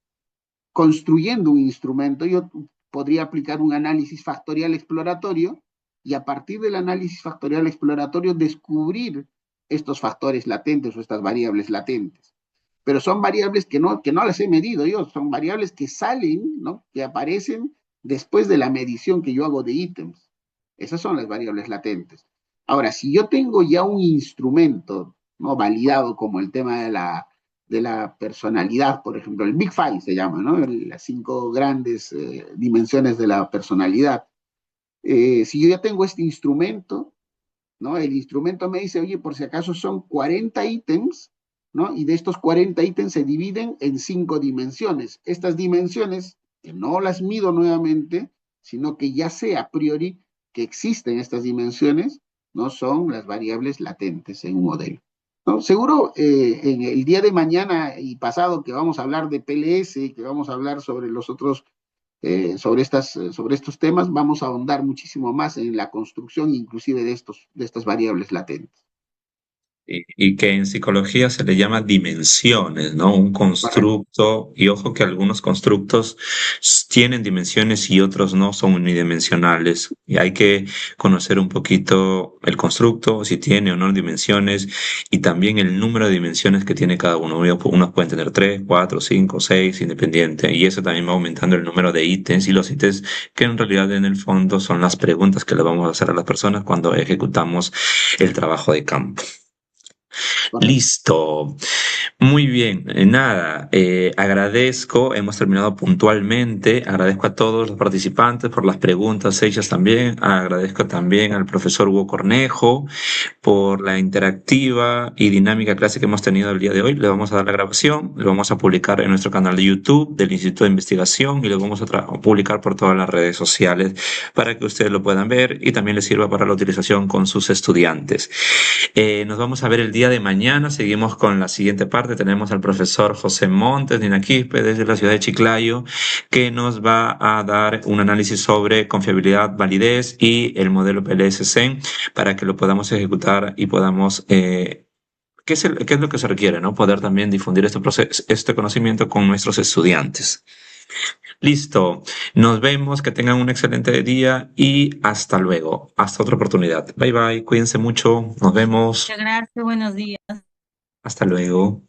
construyendo un instrumento, yo podría aplicar un análisis factorial exploratorio y a partir del análisis factorial exploratorio descubrir estos factores latentes o estas variables latentes. Pero son variables que no las he medido yo, son variables que salen, ¿no? Que aparecen después de la medición que yo hago de ítems. Esas son las variables latentes. Ahora, si yo tengo ya un instrumento, ¿no? Validado como el tema de la personalidad, por ejemplo, el Big Five se llama, ¿no? Las cinco grandes dimensiones de la personalidad. Si yo ya tengo este instrumento, ¿no? El instrumento me dice, oye, por si acaso son 40 ítems, ¿no? Y de estos 40 ítems se dividen en cinco dimensiones. Estas dimensiones, que no las mido nuevamente, sino que ya sé a priori que existen estas dimensiones, ¿no? Son las variables latentes en un modelo. ¿No? Seguro en el día de mañana y pasado que vamos a hablar de PLS, que vamos a hablar sobre los otros sobre estos temas, vamos a ahondar muchísimo más en la construcción inclusive de estas variables latentes. Y que en psicología se le llama dimensiones, ¿no? Un Correcto. constructo, y ojo que algunos constructos tienen dimensiones y otros no son unidimensionales. Y hay que conocer un poquito el constructo, si tiene o no dimensiones, y también el número de dimensiones que tiene cada uno. Unos pueden tener 3, 4, 5, 6, independiente. Y eso también va aumentando el número de ítems y los ítems que en realidad en el fondo son las preguntas que le vamos a hacer a las personas cuando ejecutamos el trabajo de campo. Correcto. Listo. Muy bien, nada, agradezco, hemos terminado puntualmente, agradezco a todos los participantes por las preguntas hechas también, agradezco también al profesor Hugo Cornejo por la interactiva y dinámica clase que hemos tenido el día de hoy. Le vamos a dar la grabación, lo vamos a publicar en nuestro canal de YouTube del Instituto de Investigación y lo vamos a publicar por todas las redes sociales para que ustedes lo puedan ver y también les sirva para la utilización con sus estudiantes. Nos vamos a ver el día de mañana. Seguimos con la siguiente parte. Tenemos al profesor José Montes Ninaquispe desde la ciudad de Chiclayo, que nos va a dar un análisis sobre confiabilidad, validez y el modelo PLS-CEN para que lo podamos ejecutar y podamos qué es lo que se requiere, ¿no? Poder también difundir este proceso, este conocimiento con nuestros estudiantes. Listo. Nos vemos, que tengan un excelente día y hasta luego. Hasta otra oportunidad. Bye bye. Cuídense mucho. Nos vemos. Muchas gracias, buenos días. Hasta luego.